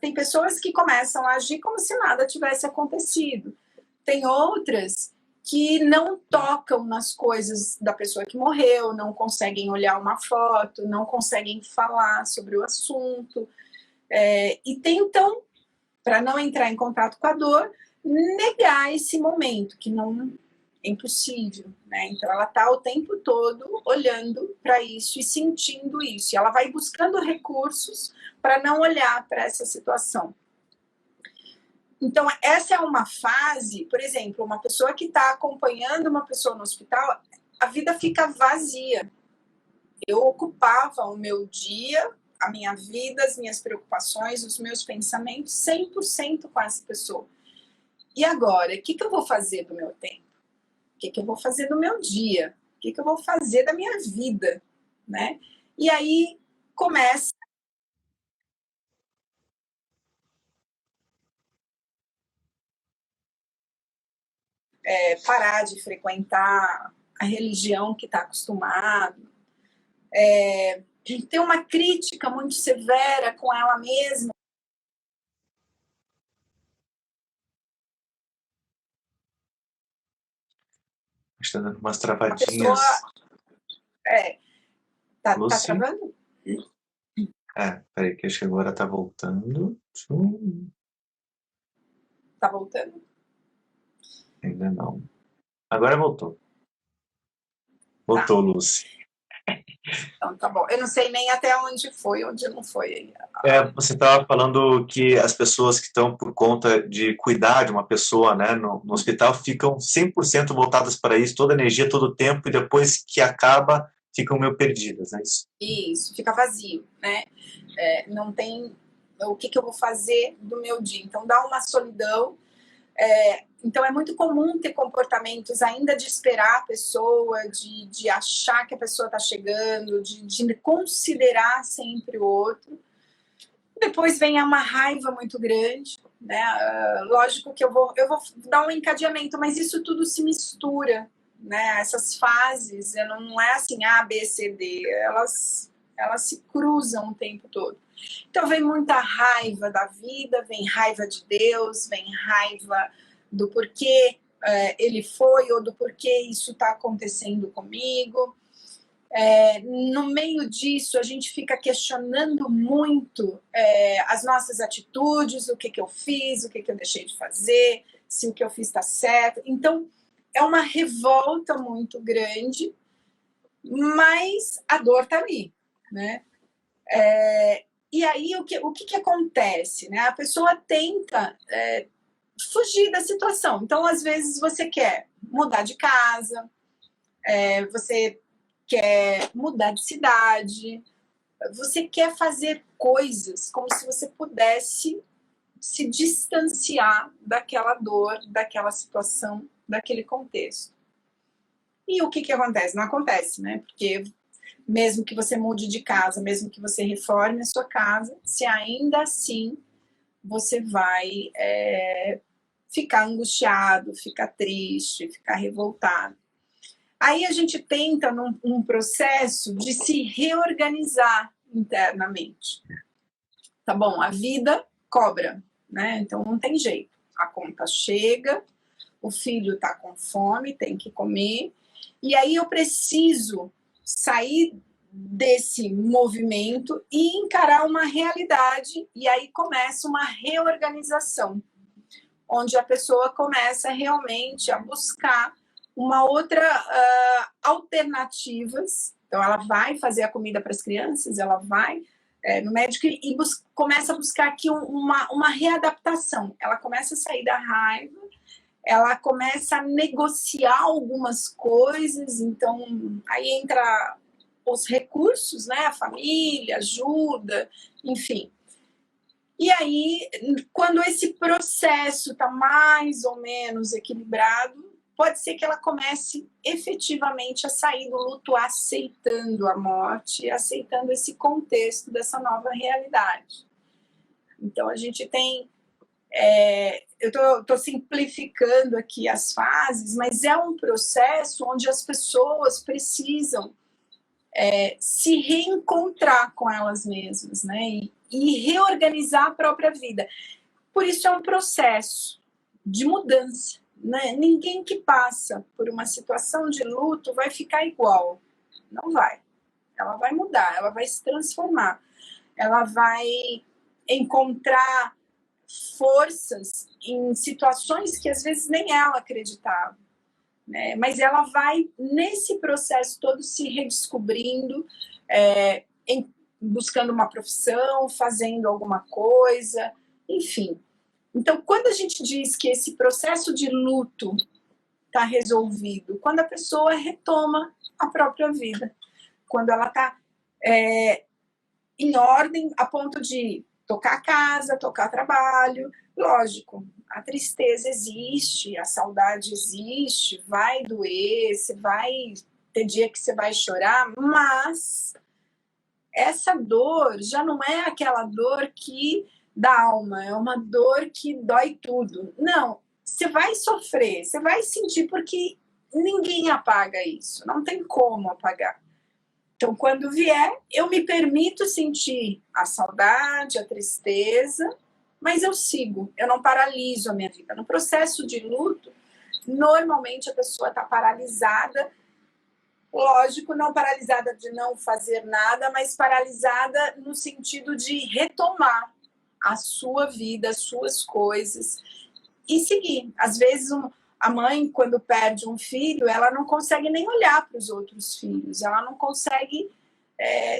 tem pessoas que começam a agir como se nada tivesse acontecido. Tem outras que não tocam nas coisas da pessoa que morreu, não conseguem olhar uma foto, não conseguem falar sobre o assunto, e tentam, para não entrar em contato com a dor, negar esse momento, que não é impossível. Né? Então, ela está o tempo todo olhando para isso e sentindo isso. E ela vai buscando recursos para não olhar para essa situação. Então, essa é uma fase, por exemplo, uma pessoa que está acompanhando uma pessoa no hospital, a vida fica vazia. Eu ocupava o meu dia, a minha vida, as minhas preocupações, os meus pensamentos 100% com essa pessoa. E agora, o que eu vou fazer do meu tempo? O que eu vou fazer do meu dia? O que eu vou fazer da minha vida? Né? E aí começa parar de frequentar a religião que está acostumado, ter uma crítica muito severa com ela mesma. Está dando umas travadinhas. Tá travando? Peraí, que acho que agora tá voltando. Tá voltando? Ainda não. Agora voltou. Voltou, tá. Lucy. Então, tá bom. Eu não sei nem até onde foi, onde não foi. Você estava falando que as pessoas que estão por conta de cuidar de uma pessoa, né, no hospital ficam 100% voltadas para isso, toda a energia, todo o tempo, e depois que acaba, ficam meio perdidas, é isso? Isso, fica vazio, né? Não tem o que eu vou fazer do meu dia. Então, dá uma solidão. Então, é muito comum ter comportamentos ainda de esperar a pessoa, de achar que a pessoa está chegando, de considerar sempre o outro. Depois vem uma raiva muito grande, né? Lógico que eu vou dar um encadeamento, mas isso tudo se mistura, né? Essas fases, não é assim A, B, C, D, elas se cruzam o tempo todo. Então vem muita raiva da vida, vem raiva de Deus, vem raiva do porquê ele foi ou do porquê isso está acontecendo comigo. No meio disso, a gente fica questionando muito as nossas atitudes, o que eu fiz, o que eu deixei de fazer, se o que eu fiz está certo. Então, é uma revolta muito grande, mas a dor está ali, né? E aí, o que acontece? Né? A pessoa tenta fugir da situação. Então, às vezes, você quer mudar de casa, você quer mudar de cidade, você quer fazer coisas como se você pudesse se distanciar daquela dor, daquela situação, daquele contexto. E o que acontece? Não acontece, né? Porque mesmo que você mude de casa, mesmo que você reforme a sua casa, se ainda assim você vai ficar angustiado, ficar triste, ficar revoltado. Aí a gente tenta, num processo, de se reorganizar internamente. Tá bom, a vida cobra, né? Então não tem jeito. A conta chega, o filho tá com fome, tem que comer, e aí eu preciso sair desse movimento e encarar uma realidade, e aí começa uma reorganização, onde a pessoa começa realmente a buscar uma outra alternativas. Então, ela vai fazer a comida para as crianças, ela vai no médico e começa a buscar aqui uma readaptação. Ela começa a sair da raiva, ela começa a negociar algumas coisas, então aí entra os recursos, né? A família, ajuda, enfim. E aí, quando esse processo está mais ou menos equilibrado, pode ser que ela comece efetivamente a sair do luto aceitando a morte, aceitando esse contexto dessa nova realidade. Então, a gente tem... eu estou simplificando aqui as fases, mas é um processo onde as pessoas precisam se reencontrar com elas mesmas, né? E reorganizar a própria vida. Por isso é um processo de mudança, né? Ninguém que passa por uma situação de luto vai ficar igual. Não vai. Ela vai mudar, ela vai se transformar. Ela vai encontrar forças em situações que às vezes nem ela acreditava. Né? Mas ela vai, nesse processo todo, se redescobrindo, buscando uma profissão, fazendo alguma coisa, enfim. Então, quando a gente diz que esse processo de luto está resolvido, quando a pessoa retoma a própria vida, quando ela está em ordem a ponto de tocar a casa, tocar trabalho, lógico, a tristeza existe, a saudade existe, vai doer, você vai ter dia que você vai chorar, mas essa dor já não é aquela dor que da alma, é uma dor que dói tudo. Não, você vai sofrer, você vai sentir, porque ninguém apaga isso, não tem como apagar. Então, quando vier, eu me permito sentir a saudade, a tristeza, mas eu sigo, eu não paraliso a minha vida. No processo de luto, normalmente a pessoa está paralisada, lógico, não paralisada de não fazer nada, mas paralisada no sentido de retomar a sua vida, as suas coisas e seguir. Às vezes, a mãe, quando perde um filho, ela não consegue nem olhar para os outros filhos, ela não consegue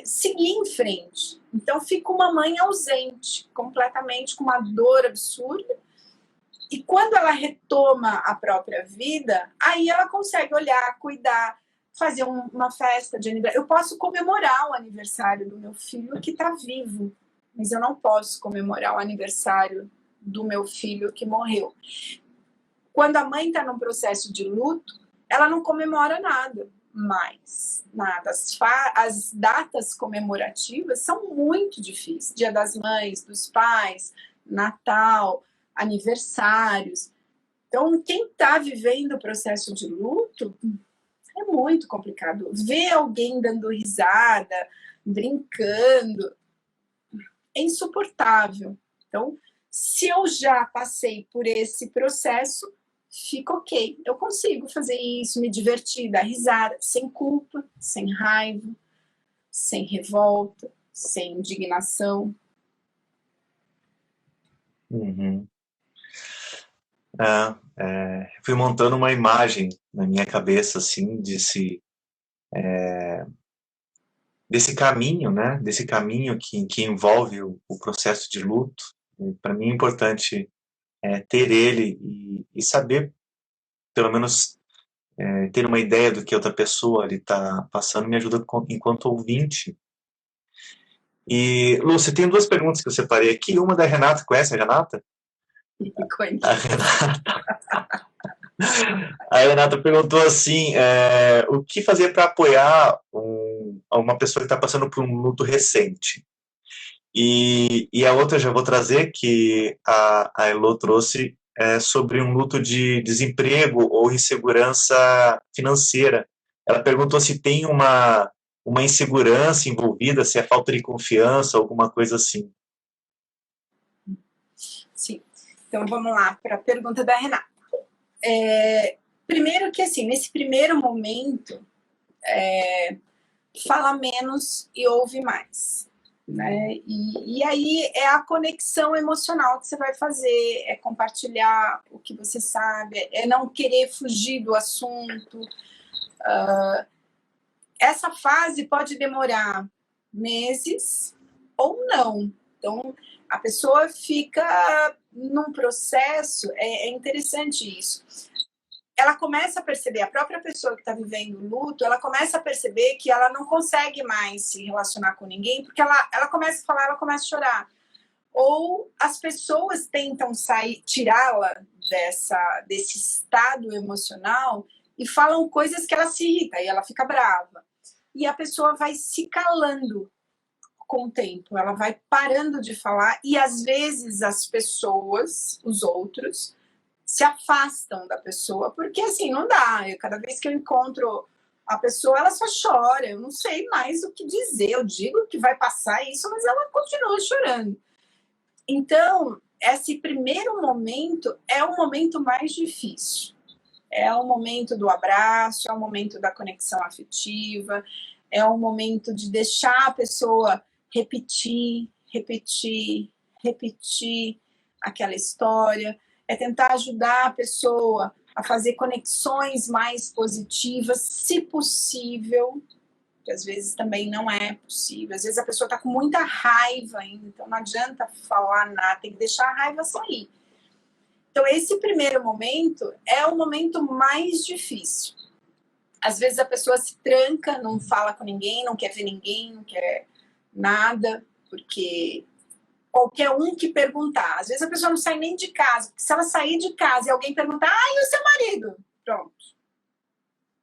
seguir em frente. Então, fica uma mãe ausente, completamente, com uma dor absurda. E quando ela retoma a própria vida, aí ela consegue olhar, cuidar, fazer uma festa de aniversário. Eu posso comemorar o aniversário do meu filho que está vivo, mas eu não posso comemorar o aniversário do meu filho que morreu. Quando a mãe está num processo de luto, ela não comemora nada mais, nada. As datas comemorativas são muito difíceis. Dia das Mães, dos Pais, Natal, aniversários. Então, quem está vivendo o processo de luto é muito complicado. Ver alguém dando risada, brincando, é insuportável. Então, se eu já passei por esse processo, fica ok. Eu consigo fazer isso, me divertir, dar risada, sem culpa, sem raiva, sem revolta, sem indignação. Uhum. Fui montando uma imagem na minha cabeça, assim, desse caminho, né? Desse caminho que envolve o processo de luto. Para mim é importante ter ele e saber, pelo menos, ter uma ideia do que outra pessoa está passando, me ajuda enquanto ouvinte. E, Lúcia, tem duas perguntas que eu separei aqui. Uma da Renata, conhece a Renata? A Renata. A Renata perguntou assim, o que fazer para apoiar uma pessoa que está passando por um luto recente? E a outra já vou trazer, que a Elô trouxe, sobre um luto de desemprego ou insegurança financeira. Ela perguntou se tem uma insegurança envolvida, se é falta de confiança, alguma coisa assim. Sim. Então, vamos lá para a pergunta da Renata. Primeiro que, assim, nesse primeiro momento, fala menos e ouve mais. Né? E aí é a conexão emocional que você vai fazer, é compartilhar o que você sabe, é não querer fugir do assunto. Essa fase pode demorar meses ou não. Então, a pessoa fica num processo, é interessante isso. Ela começa a perceber, a própria pessoa que está vivendo o luto, ela começa a perceber que ela não consegue mais se relacionar com ninguém, porque ela começa a falar, ela começa a chorar. ou as pessoas tentam tirá-la desse estado emocional e falam coisas que ela se irrita e ela fica brava. E a pessoa vai se calando com o tempo, ela vai parando de falar e às vezes as pessoas, os outros, se afastam da pessoa, porque assim, não dá. Cada vez que eu encontro a pessoa, ela só chora, eu não sei mais o que dizer, eu digo que vai passar isso, mas ela continua chorando. Então, esse primeiro momento é o momento mais difícil. É o momento do abraço, é o momento da conexão afetiva, é o momento de deixar a pessoa repetir aquela história, é tentar ajudar a pessoa a fazer conexões mais positivas, se possível, que às vezes também não é possível. Às vezes a pessoa está com muita raiva ainda, então não adianta falar nada, tem que deixar a raiva sair. Então, esse primeiro momento é o momento mais difícil. Às vezes a pessoa se tranca, não fala com ninguém, não quer ver ninguém, não quer nada, porque qualquer um que perguntar, às vezes a pessoa não sai nem de casa, porque se ela sair de casa e alguém perguntar, e o seu marido? Pronto,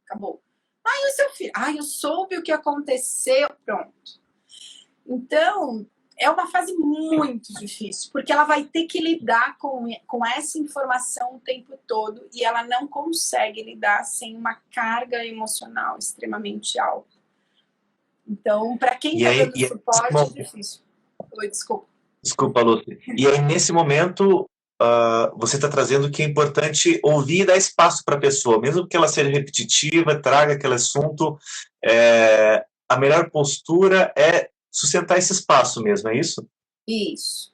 acabou. E o seu filho? Eu soube o que aconteceu, pronto. Então, é uma fase muito difícil, porque ela vai ter que lidar com essa informação o tempo todo e ela não consegue lidar sem uma carga emocional extremamente alta. Então, para quem está dando suporte, é difícil. Oi, desculpa. Desculpa, Lúcia. E aí, nesse momento, você está trazendo que é importante ouvir e dar espaço para a pessoa, mesmo que ela seja repetitiva, traga aquele assunto, a melhor postura é sustentar esse espaço mesmo, é isso? Isso.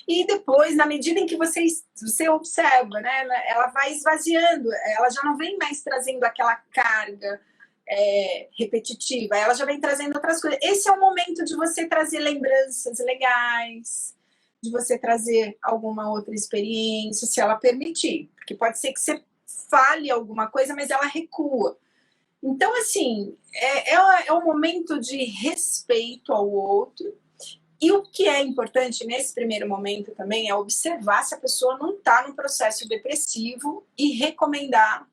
E depois, na medida em que você observa, né, ela vai esvaziando, ela já não vem mais trazendo aquela carga repetitiva, ela já vem trazendo outras coisas. Esse é o momento de você trazer lembranças legais, de você trazer alguma outra experiência, se ela permitir, porque pode ser que você fale alguma coisa, mas ela recua. Então, assim, é um momento de respeito ao outro. E o que é importante nesse primeiro momento também é observar se a pessoa não está num processo depressivo e recomendar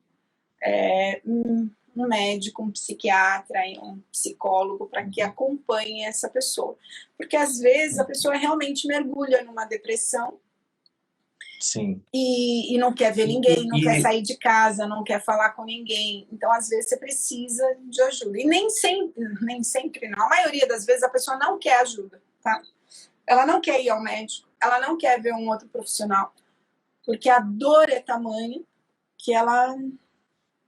um médico, um psiquiatra, um psicólogo para que acompanhe essa pessoa. Porque às vezes a pessoa realmente mergulha numa depressão. Sim. E não quer ver ninguém, não quer sair de casa, não quer falar com ninguém. Então, às vezes, você precisa de ajuda. E nem sempre não. A maioria das vezes a pessoa não quer ajuda, tá? Ela não quer ir ao médico, ela não quer ver um outro profissional, porque a dor é tamanha que ela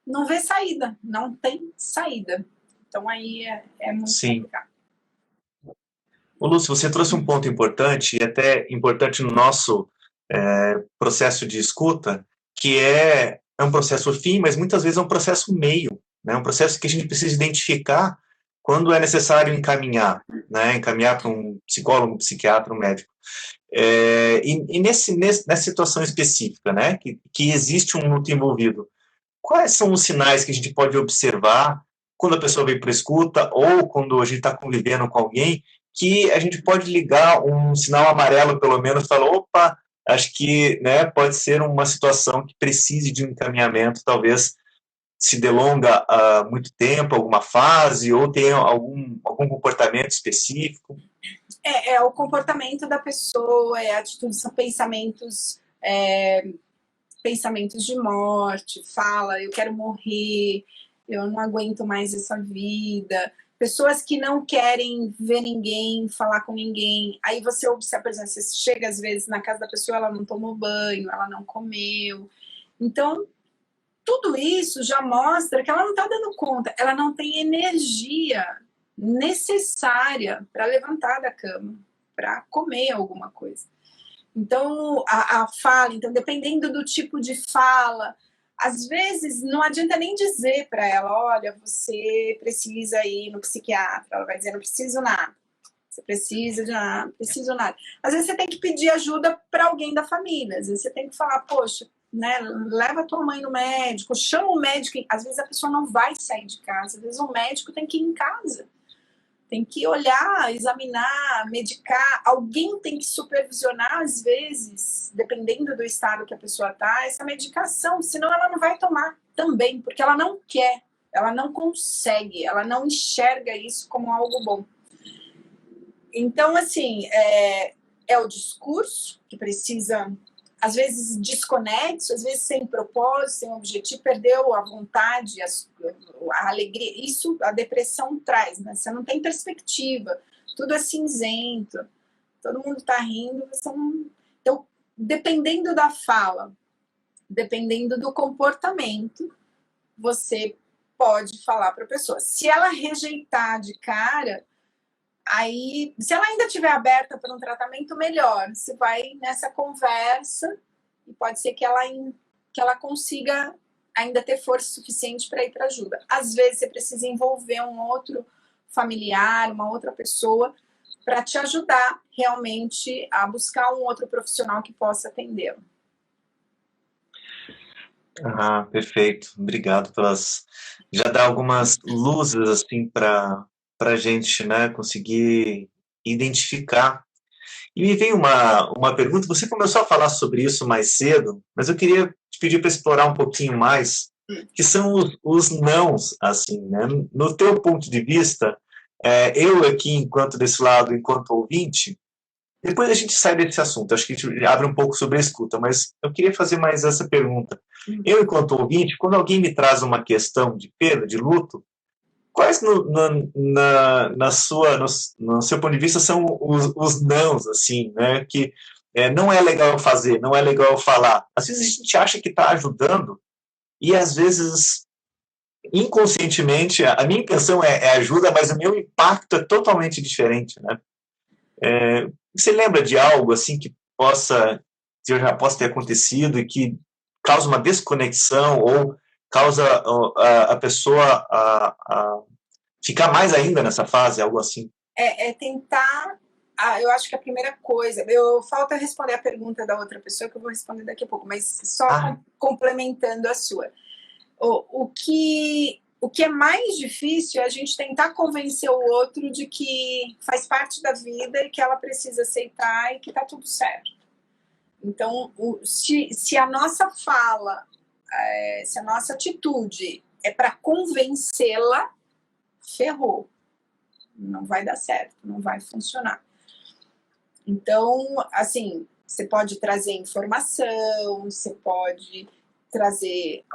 não vê saída, não tem saída. Então, aí é muito complicado. Ô, Lúcio, você trouxe um ponto importante, e até importante no nosso processo de escuta, que é um processo fim, mas muitas vezes é um processo meio, né? Um processo que a gente precisa identificar quando é necessário encaminhar, né? Encaminhar para um psicólogo, um psiquiatra, um médico. E nessa situação específica, né? Que existe um luto envolvido, quais são os sinais que a gente pode observar quando a pessoa vem para a escuta ou quando a gente está convivendo com alguém, que a gente pode ligar um sinal amarelo, pelo menos, e falar, opa, acho que, né, pode ser uma situação que precise de um encaminhamento, talvez se delonga muito tempo, alguma fase, ou tem algum comportamento específico? É o comportamento da pessoa, é a atitude, são pensamentos de morte, fala, eu quero morrer, eu não aguento mais essa vida. Pessoas que não querem ver ninguém, falar com ninguém. Aí você observa, por exemplo, você chega às vezes na casa da pessoa, ela não tomou banho, ela não comeu. Então, tudo isso já mostra que ela não está dando conta, ela não tem energia necessária para levantar da cama, para comer alguma coisa. Então, a fala, então, dependendo do tipo de fala, às vezes não adianta nem dizer para ela, olha, você precisa ir no psiquiatra. Ela vai dizer, não preciso nada. Você precisa de nada, não preciso nada. Às vezes você tem que pedir ajuda para alguém da família. Às vezes você tem que falar, poxa, né, leva tua mãe no médico, chama o médico. Às vezes a pessoa não vai sair de casa. Às vezes o médico tem que ir em casa. Tem que olhar, examinar, medicar. Alguém tem que supervisionar, às vezes, dependendo do estado que a pessoa está, essa medicação, senão ela não vai tomar também, porque ela não quer, ela não consegue, ela não enxerga isso como algo bom. Então, assim, é o discurso que precisa, às vezes, desconexo, às vezes sem propósito, sem objetivo, perdeu a vontade, a alegria. Isso a depressão traz, né? Você não tem perspectiva, tudo é cinzento, todo mundo está rindo, você não... Então, dependendo da fala, dependendo do comportamento, você pode falar para a pessoa. Se ela rejeitar de cara, aí, se ela ainda estiver aberta para um tratamento melhor, você vai nessa conversa e pode ser que ela consiga ainda ter força suficiente para ir para ajuda. Às vezes você precisa envolver um outro familiar, uma outra pessoa, para te ajudar realmente a buscar um outro profissional que possa atendê-lo. Ah, perfeito. Obrigado pelas... Já dá algumas luzes, assim, para a gente, né, conseguir identificar. E me veio uma pergunta, você começou a falar sobre isso mais cedo, mas eu queria te pedir para explorar um pouquinho mais, que são os nãos, assim, né? No teu ponto de vista, eu aqui, enquanto desse lado, enquanto ouvinte, depois a gente sai desse assunto, acho que a gente abre um pouco sobre a escuta, mas eu queria fazer mais essa pergunta. Eu, enquanto ouvinte, quando alguém me traz uma questão de perda, de luto, quais, no seu ponto de vista, são os nãos, assim, né, que não é legal fazer, não é legal falar. Às vezes a gente acha que está ajudando e, às vezes, inconscientemente, a minha intenção é ajuda, mas o meu impacto é totalmente diferente, né? Você lembra de algo assim que já possa ter acontecido e que causa uma desconexão ou causa a pessoa a ficar mais ainda nessa fase, algo assim? Tentar... eu acho que a primeira coisa... Falta responder a pergunta da outra pessoa, que eu vou responder daqui a pouco, mas só complementando a sua. O que é mais difícil é a gente tentar convencer o outro de que faz parte da vida e que ela precisa aceitar e que está tudo certo. Então, se a nossa fala, se a nossa atitude é para convencê-la, ferrou. Não vai dar certo, não vai funcionar. Então, assim, você pode trazer informação, você pode trazer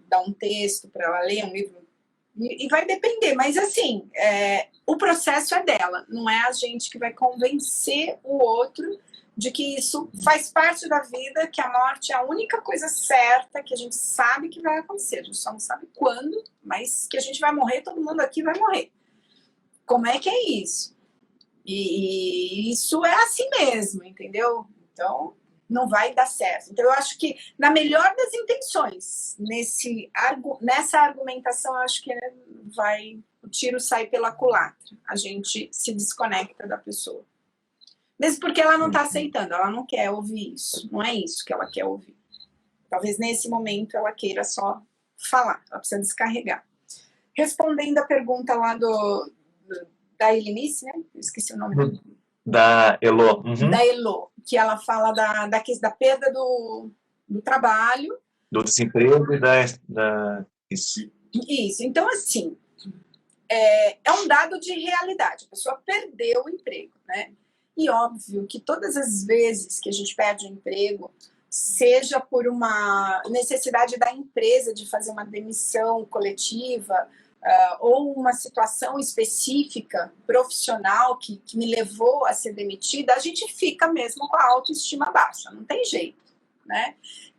dar um texto para ela ler, um livro, e vai depender, mas assim, o processo é dela, não é a gente que vai convencer o outro de que isso faz parte da vida, que a morte é a única coisa certa, que a gente sabe que vai acontecer, a gente só não sabe quando, mas que a gente vai morrer, todo mundo aqui vai morrer. Como é que é isso? E isso é assim mesmo, entendeu? Então, não vai dar certo. Então, eu acho que, na melhor das intenções, nessa argumentação, eu acho que o tiro sai pela culatra. A gente se desconecta da pessoa. Mesmo porque ela não está aceitando, ela não quer ouvir isso. Não é isso que ela quer ouvir. Talvez, nesse momento, ela queira só falar. Ela precisa descarregar. Respondendo a pergunta lá da Elinice, né? Eu esqueci o nome dela. Da Elo. Da Elo, que ela fala da perda do trabalho. Do desemprego e isso. Isso. Então, assim, é um dado de realidade. A pessoa perdeu o emprego, né? E óbvio que todas as vezes que a gente perde o emprego, seja por uma necessidade da empresa de fazer uma demissão coletiva, ou uma situação específica, profissional, que me levou a ser demitida, a gente fica mesmo com a autoestima baixa, não tem jeito, né?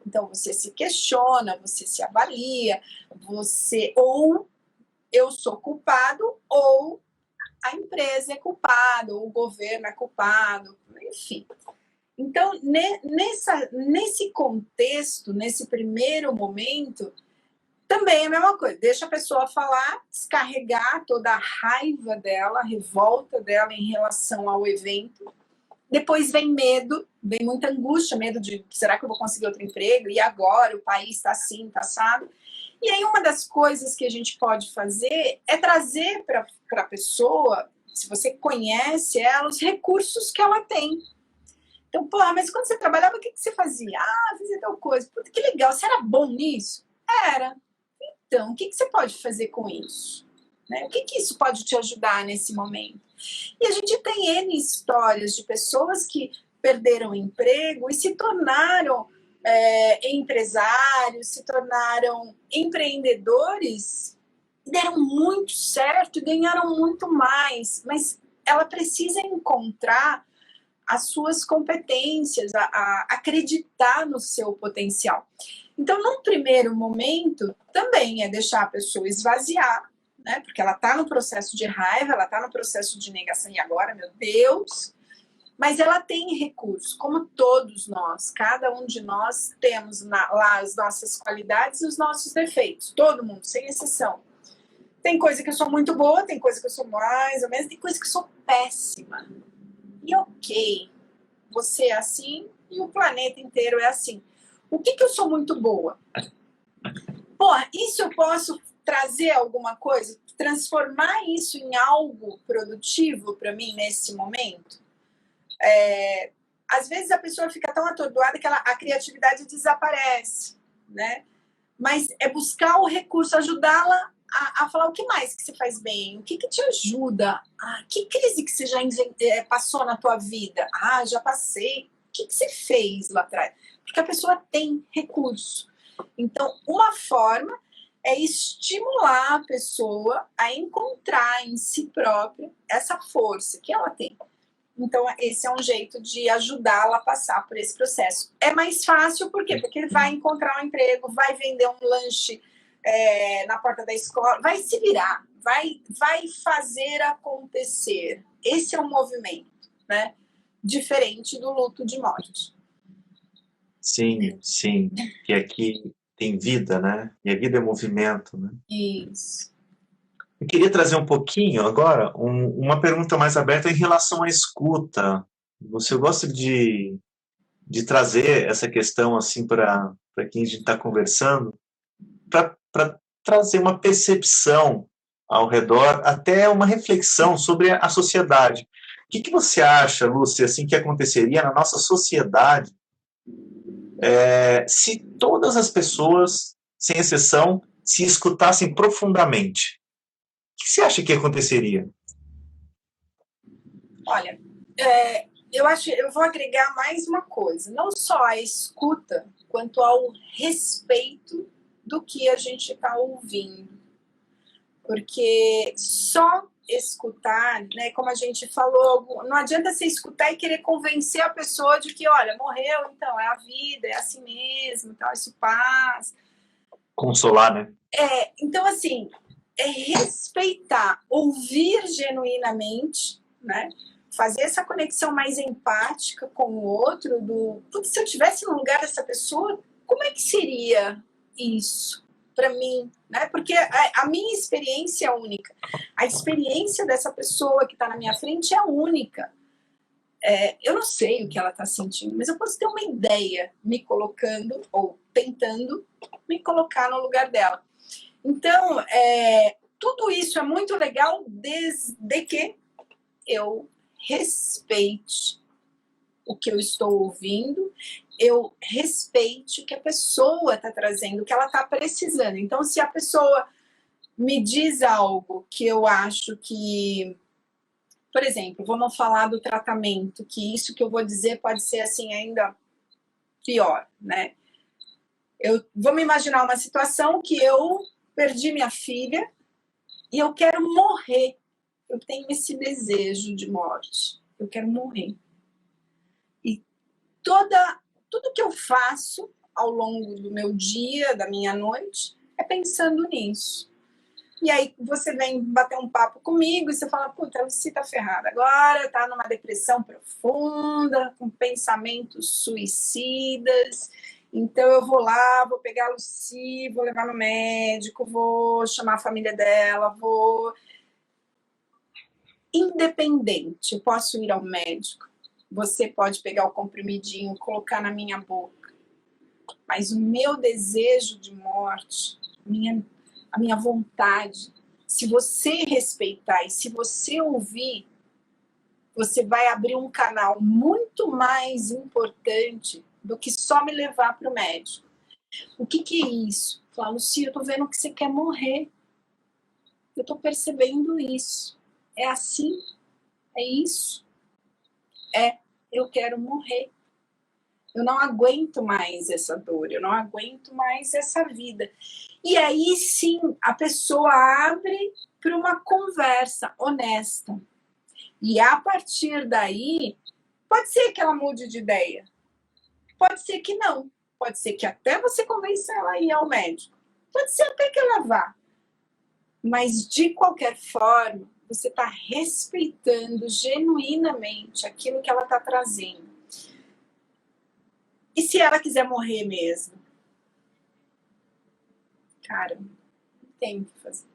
Então, você se questiona, você se avalia, ou eu sou culpado, ou a empresa é culpada, ou o governo é culpado, enfim. Então, nesse contexto, nesse primeiro momento, também é a mesma coisa, deixa a pessoa falar, descarregar toda a raiva dela, a revolta dela em relação ao evento. Depois vem medo, vem muita angústia, medo de será que eu vou conseguir outro emprego? E agora? O país está assim, está assado. E aí uma das coisas que a gente pode fazer é trazer para a pessoa se você conhece ela, os recursos que ela tem. Então, pô, mas quando você trabalhava, o que você fazia? Ah, fazia tal coisa. Puta, que legal, você era bom nisso? Era. Então, o que você pode fazer com isso? Né? O que isso pode te ajudar nesse momento? E a gente tem N histórias de pessoas que perderam o emprego e se tornaram empresários, se tornaram empreendedores, deram muito certo e ganharam muito mais, mas ela precisa encontrar as suas competências, a acreditar no seu potencial. Então, num primeiro momento, também é deixar a pessoa esvaziar, né? Porque ela está no processo de raiva, ela está no processo de negação, e agora, meu Deus, mas ela tem recursos, como todos nós, cada um de nós temos lá as nossas qualidades e os nossos defeitos, todo mundo, sem exceção. Tem coisa que eu sou muito boa, tem coisa que eu sou mais ou menos, tem coisa que eu sou péssima. E ok, você é assim e o planeta inteiro é assim. O que eu sou muito boa? Pô, isso eu posso trazer alguma coisa, transformar isso em algo produtivo para mim nesse momento? Às vezes a pessoa fica tão atordoada que a criatividade desaparece, né? Mas é buscar o recurso, ajudá-la a falar o que mais que você faz bem, o que te ajuda, que crise que você já passou na tua vida? Já passei. O que você fez lá atrás? Porque a pessoa tem recurso. Então, uma forma é estimular a pessoa a encontrar em si própria essa força que ela tem. Então, esse é um jeito de ajudá-la a passar por esse processo. É mais fácil, por quê? Porque ele vai encontrar um emprego, vai vender um lanche na porta da escola, vai se virar, vai fazer acontecer. Esse é um movimento, né? Diferente do luto de morte. Sim, sim. Que aqui tem vida, né? E a vida é movimento, né? Isso. Eu queria trazer um pouquinho agora, uma pergunta mais aberta em relação à escuta. Você gosta de trazer essa questão assim para quem a gente está conversando, para trazer uma percepção ao redor, até uma reflexão sobre a sociedade. O que você acha, Lúcia, assim, que aconteceria na nossa sociedade se todas as pessoas, sem exceção, se escutassem profundamente? O que você acha que aconteceria? Olha, eu vou agregar mais uma coisa, não só a escuta, quanto ao respeito do que a gente está ouvindo. Porque só escutar, né, como a gente falou, não adianta você escutar e querer convencer a pessoa de que, olha, morreu, então, é a vida, é assim mesmo, tal, isso passa. Consolar, né? Então, assim, é respeitar, ouvir genuinamente, né? Fazer essa conexão mais empática com o outro, se eu estivesse no lugar dessa pessoa, como é que seria isso para mim, né? Porque a minha experiência é única. A experiência dessa pessoa que está na minha frente é única. Eu não sei o que ela está sentindo, mas eu posso ter uma ideia me colocando, ou tentando me colocar no lugar dela. Então, tudo isso é muito legal desde que eu respeite o que eu estou ouvindo, eu respeite o que a pessoa está trazendo, o que ela está precisando. Então, se a pessoa me diz algo que eu acho que, por exemplo, vamos falar do tratamento, que isso que eu vou dizer pode ser assim ainda pior, né? Vamos imaginar uma situação que eu perdi minha filha e eu quero morrer. Eu tenho esse desejo de morte. Eu quero morrer. E tudo que eu faço ao longo do meu dia, da minha noite, é pensando nisso. E aí você vem bater um papo comigo e você fala, puta, a Lucy tá ferrada agora, tá numa depressão profunda, com pensamentos suicidas. Então eu vou lá, vou pegar a Lucy, vou levar no médico, vou chamar a família dela, vou... Independente, eu posso ir ao médico, você pode pegar o comprimidinho, colocar na minha boca, mas o meu desejo de morte, a minha vontade, Se você respeitar e se você ouvir, você vai abrir um canal muito mais importante do que só me levar para o médico. O que é isso? Falar, Lucia, eu tô vendo que você quer morrer. Eu tô percebendo isso. É assim? É isso? Eu quero morrer. Eu não aguento mais essa dor, eu não aguento mais essa vida. E aí sim, a pessoa abre para uma conversa honesta. E a partir daí, pode ser que ela mude de ideia. Pode ser que não. Pode ser que até você convença ela a ir ao médico. Pode ser até que ela vá. Mas, de qualquer forma, você está respeitando genuinamente aquilo que ela está trazendo. E se ela quiser morrer mesmo? Cara, não tem o que fazer.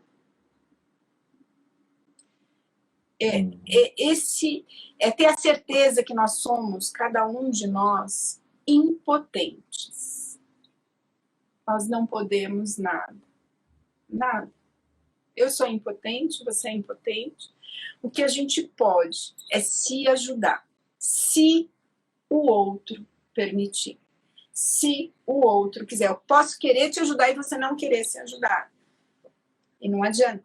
É ter a certeza que nós somos, cada um de nós, impotentes. Nós não podemos nada. Nada. Eu sou impotente, você é impotente. O que a gente pode é se ajudar, se o outro permitir. Se o outro quiser. Eu posso querer te ajudar e você não querer se ajudar. E não adianta.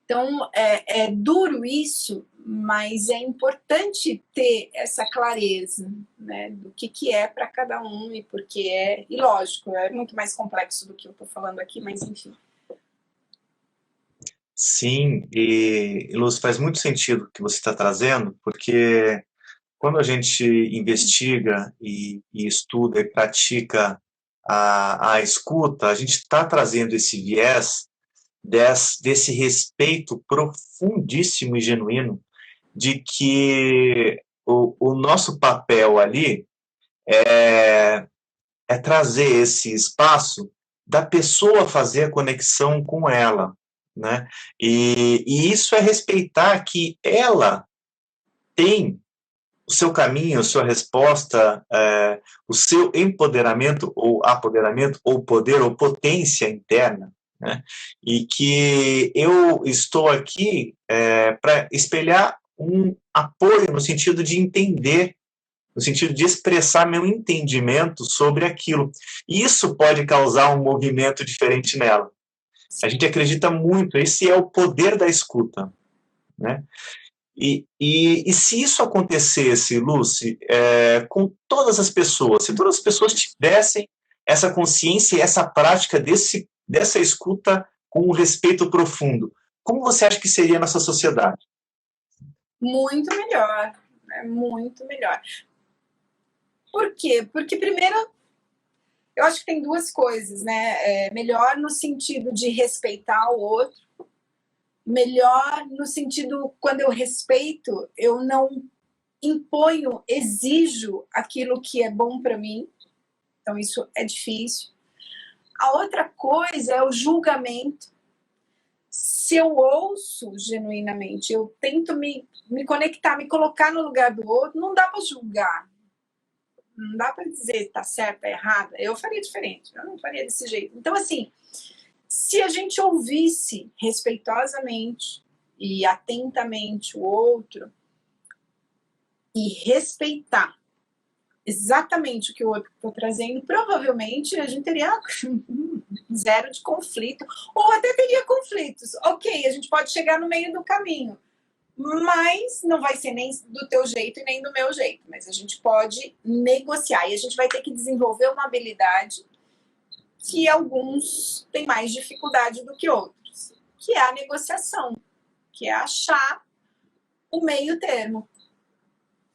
Então, é duro isso, mas é importante ter essa clareza, né, do que é para cada um e porque é. E lógico, é muito mais complexo do que eu estou falando aqui, mas enfim. Sim, e Lúcia, faz muito sentido o que você está trazendo, porque quando a gente investiga e estuda e pratica a escuta, a gente está trazendo esse viés desse respeito profundíssimo e genuíno de que o nosso papel ali é trazer esse espaço da pessoa fazer a conexão com ela, né? E isso é respeitar que ela tem o seu caminho, a sua resposta, o seu empoderamento ou apoderamento, ou poder, ou potência interna, né? E que eu estou aqui para espelhar um apoio no sentido de entender, no sentido de expressar meu entendimento sobre aquilo. E isso pode causar um movimento diferente nela. A gente acredita muito, esse é o poder da escuta, né? E se isso acontecesse, Lucy, com todas as pessoas, se todas as pessoas tivessem essa consciência e essa prática dessa escuta com um respeito profundo, como você acha que seria a nossa sociedade? Muito melhor, né? Muito melhor. Por quê? Porque primeiro, eu acho que tem duas coisas, né? Melhor no sentido de respeitar o outro, melhor no sentido, quando eu respeito, eu não imponho, exijo aquilo que é bom para mim. Então, isso é difícil. A outra coisa é o julgamento. Se eu ouço genuinamente, eu tento me conectar, me colocar no lugar do outro, não dá para julgar. Não dá para dizer tá certo, tá errado. Eu faria diferente, eu não faria desse jeito. Então, assim, se a gente ouvisse respeitosamente e atentamente o outro e respeitar exatamente o que o outro está trazendo, provavelmente a gente teria zero de conflito, ou até teria conflitos. Ok, a gente pode chegar no meio do caminho, mas não vai ser nem do teu jeito e nem do meu jeito, mas a gente pode negociar e a gente vai ter que desenvolver uma habilidade que alguns têm mais dificuldade do que outros, que é a negociação, que é achar o meio termo.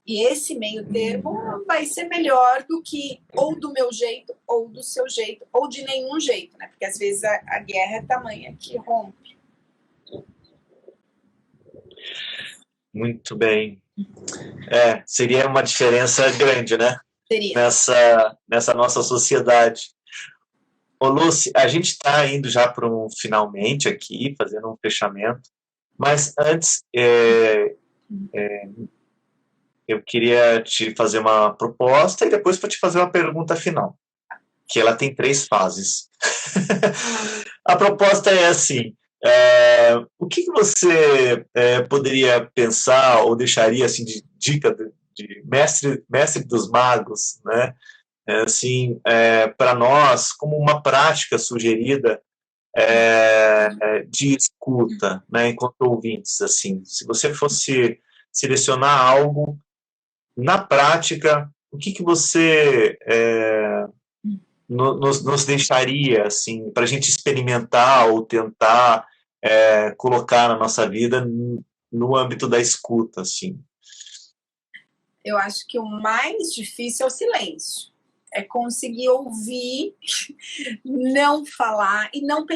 E esse meio termo vai ser melhor do que ou do meu jeito, ou do seu jeito, ou de nenhum jeito, né? Porque às vezes a guerra é tamanha que rompe. Muito bem. Seria uma diferença grande, né? Seria. Nessa nossa sociedade. Ô, Lúcia, a gente está indo já para um finalmente aqui, fazendo um fechamento, mas antes eu queria te fazer uma proposta e depois para te fazer uma pergunta final, que ela tem 3 fases. A proposta é assim, O que você poderia pensar ou deixaria assim de dica de mestre dos magos, né? Assim, para nós, como uma prática sugerida de escuta, né, enquanto ouvintes, assim, se você fosse selecionar algo na prática, o que você nos deixaria, assim, para a gente experimentar ou tentar colocar na nossa vida no âmbito da escuta, assim? Eu acho que o mais difícil é o silêncio. É conseguir ouvir, não falar e não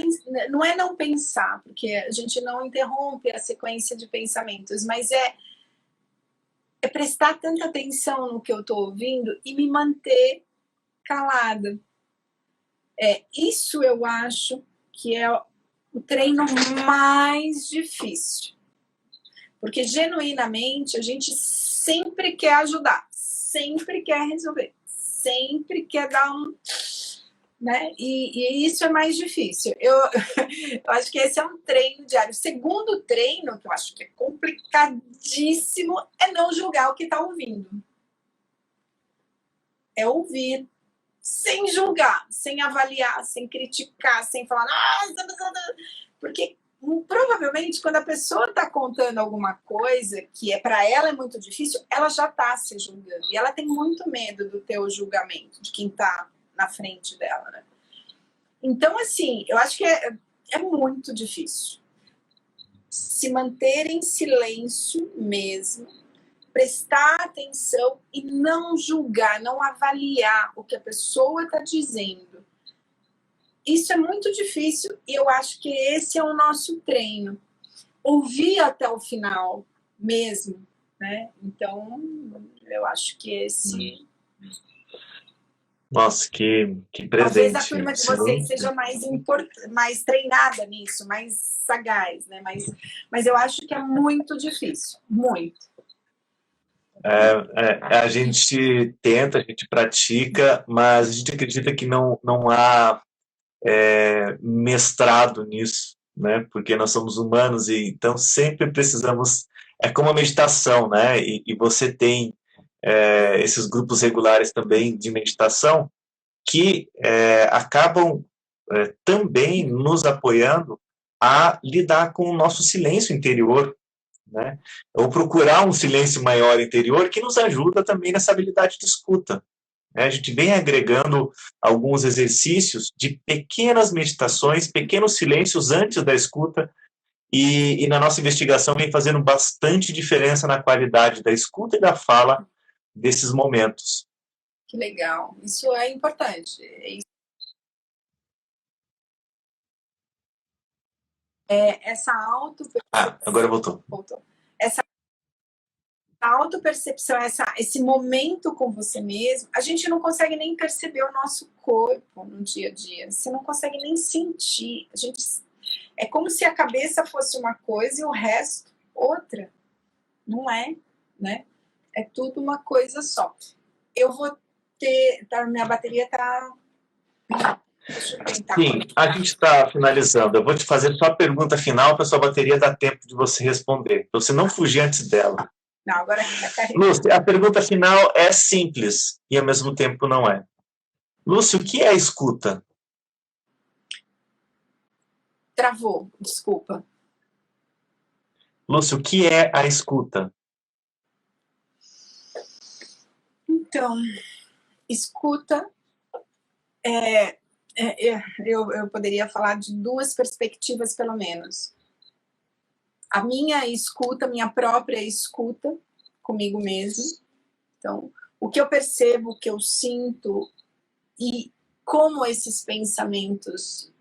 é não pensar, porque a gente não interrompe a sequência de pensamentos, mas é prestar tanta atenção no que eu estou ouvindo e me manter calada. Isso eu acho que é o treino mais difícil. Porque genuinamente a gente sempre quer ajudar, sempre quer resolver, sempre quer dar né? E isso é mais difícil. Eu acho que esse é um treino diário. O segundo treino, que eu acho que é complicadíssimo, é não julgar o que está ouvindo. É ouvir, sem julgar, sem avaliar, sem criticar, sem falar, porque provavelmente quando a pessoa está contando alguma coisa que para ela é muito difícil, ela já está se julgando e ela tem muito medo do teu julgamento, de quem está na frente dela, né? Então, assim, eu acho que é muito difícil se manter em silêncio mesmo, prestar atenção e não julgar, não avaliar o que a pessoa está dizendo. Isso é muito difícil e eu acho que esse é o nosso treino. Ouvir até o final mesmo, né? Então, eu acho que esse... Nossa, que Talvez a presente. turma de Sim. vocês seja mais treinada nisso, mais sagaz, né? Mas eu acho que é muito difícil, muito. A gente tenta, a gente pratica, mas a gente acredita que não há mestrado nisso, né? Porque nós somos humanos e então sempre precisamos. É como a meditação, né? E você tem esses grupos regulares também de meditação que acabam também nos apoiando a lidar com o nosso silêncio interior, né? Ou procurar um silêncio maior interior que nos ajuda também nessa habilidade de escuta. A gente vem agregando alguns exercícios de pequenas meditações, pequenos silêncios antes da escuta, e na nossa investigação vem fazendo bastante diferença na qualidade da escuta e da fala desses momentos. Que legal, isso é importante. Essa Ah, agora voltou. Essa autopercepção, esse momento com você mesmo, a gente não consegue nem perceber o nosso corpo no dia a dia. Você não consegue nem sentir. É como se a cabeça fosse uma coisa e o resto outra. Não é, né? É tudo uma coisa só. Eu vou ter... minha bateria tá... Deixa eu tentar. Sim, a gente está finalizando. Eu vou te fazer só a pergunta final para sua bateria dar tempo de você responder. Para você não fugir antes dela. Não, agora está carregando. Lúcia, a pergunta final é simples e ao mesmo tempo não é. Lúcia, o que é a escuta? Travou, desculpa. Lúcia, o que é a escuta? Então, escuta eu poderia falar de duas perspectivas, pelo menos. A minha escuta, minha própria escuta comigo mesmo. Então, o que eu percebo, o que eu sinto e como esses pensamentos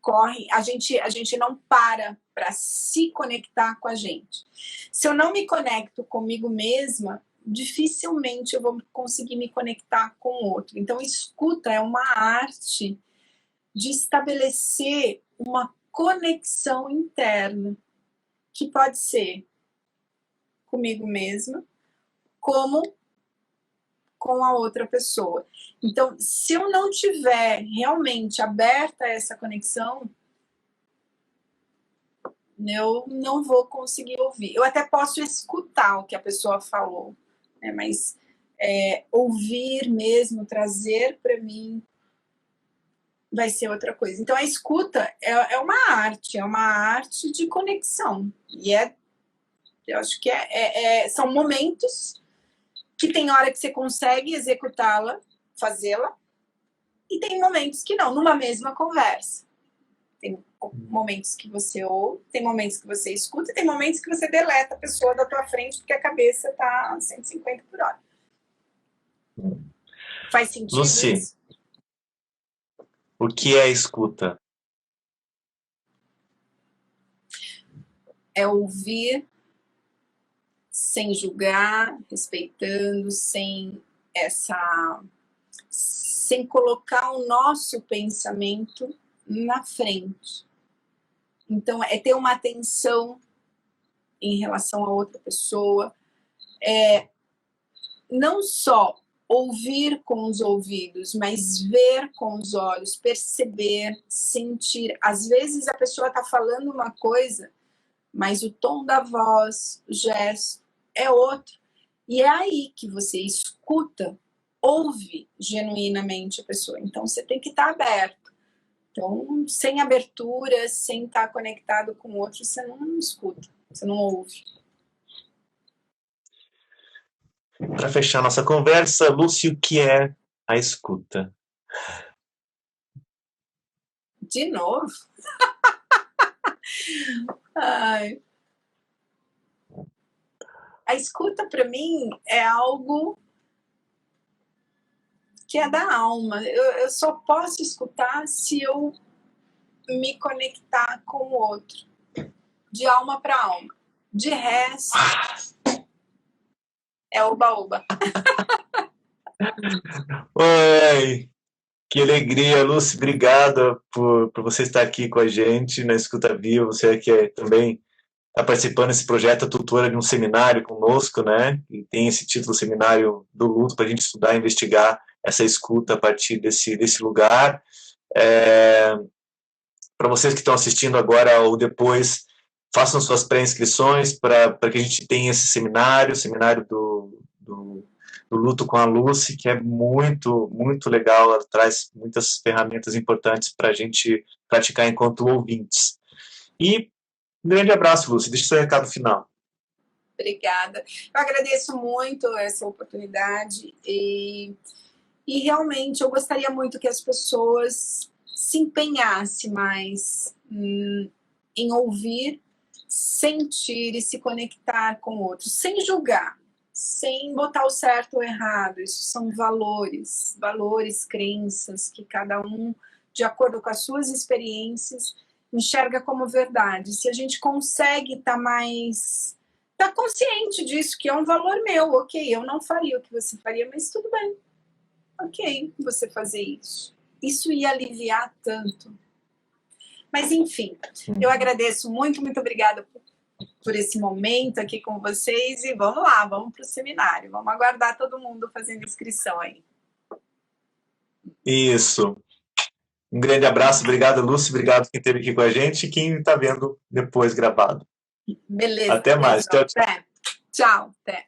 correm, a gente não para se conectar com a gente. Se eu não me conecto comigo mesma, dificilmente eu vou conseguir me conectar com o outro. Então, escuta é uma arte de estabelecer uma conexão interna, que pode ser comigo mesma, como com a outra pessoa. Então, se eu não tiver realmente aberta essa conexão, eu não vou conseguir ouvir. Eu até posso escutar o que a pessoa falou, né? Mas ouvir mesmo, trazer para mim, vai ser outra coisa. Então, a escuta é uma arte de conexão. E eu acho que são momentos que tem hora que você consegue executá-la, fazê-la, e tem momentos que não, numa mesma conversa. Tem momentos que você ouve, tem momentos que você escuta, e tem momentos que você deleta a pessoa da tua frente porque a cabeça está a 150 por hora. Faz sentido Lucy, isso? o que é escuta? É ouvir sem julgar, respeitando, sem colocar o nosso pensamento na frente. Então, é ter uma atenção em relação a outra pessoa, não só ouvir com os ouvidos, mas ver com os olhos, perceber, sentir. Às vezes a pessoa está falando uma coisa, mas o tom da voz, o gesto é outro. E é aí que você escuta, ouve genuinamente a pessoa. Então, você tem que estar aberto. Então, sem abertura, sem estar conectado com o outro, você não escuta, você não ouve. Para fechar nossa conversa, Lucy, o que é a escuta? De novo? Ai. A escuta, para mim, é algo que é da alma. Eu só posso escutar se eu me conectar com o outro, de alma para alma. De resto, é oba-oba. Oi, que alegria, Lucy, obrigada por você estar aqui com a gente na Escuta Viva, você que também está participando desse projeto, a tutora de um seminário conosco, né, e tem esse título, Seminário do Luto, para a gente estudar e investigar essa escuta a partir desse lugar. Para vocês que estão assistindo agora ou depois, façam suas pré-inscrições para que a gente tenha esse seminário, o seminário do Luto com a Lucy, que é muito, muito legal, ela traz muitas ferramentas importantes para a gente praticar enquanto ouvintes. E um grande abraço, Lucy, deixa o seu recado final. Obrigada. Eu agradeço muito essa oportunidade e realmente eu gostaria muito que as pessoas se empenhassem mais em ouvir, sentir e se conectar com o outro, sem julgar, sem botar o certo ou errado. Isso são valores, crenças que cada um, de acordo com as suas experiências, enxerga como verdade. Se a gente consegue estar consciente disso, que é um valor meu, ok, eu não faria o que você faria, mas tudo bem, ok, você fazer isso. Isso ia aliviar tanto. Mas, enfim, eu agradeço muito, muito obrigada por esse momento aqui com vocês e vamos lá, vamos para o seminário, vamos aguardar todo mundo fazendo inscrição aí. Isso. Um grande abraço, obrigado, Lucy, obrigado quem esteve aqui com a gente e quem está vendo depois gravado. Beleza. Até mais. Tchau, tchau. Tchau, até.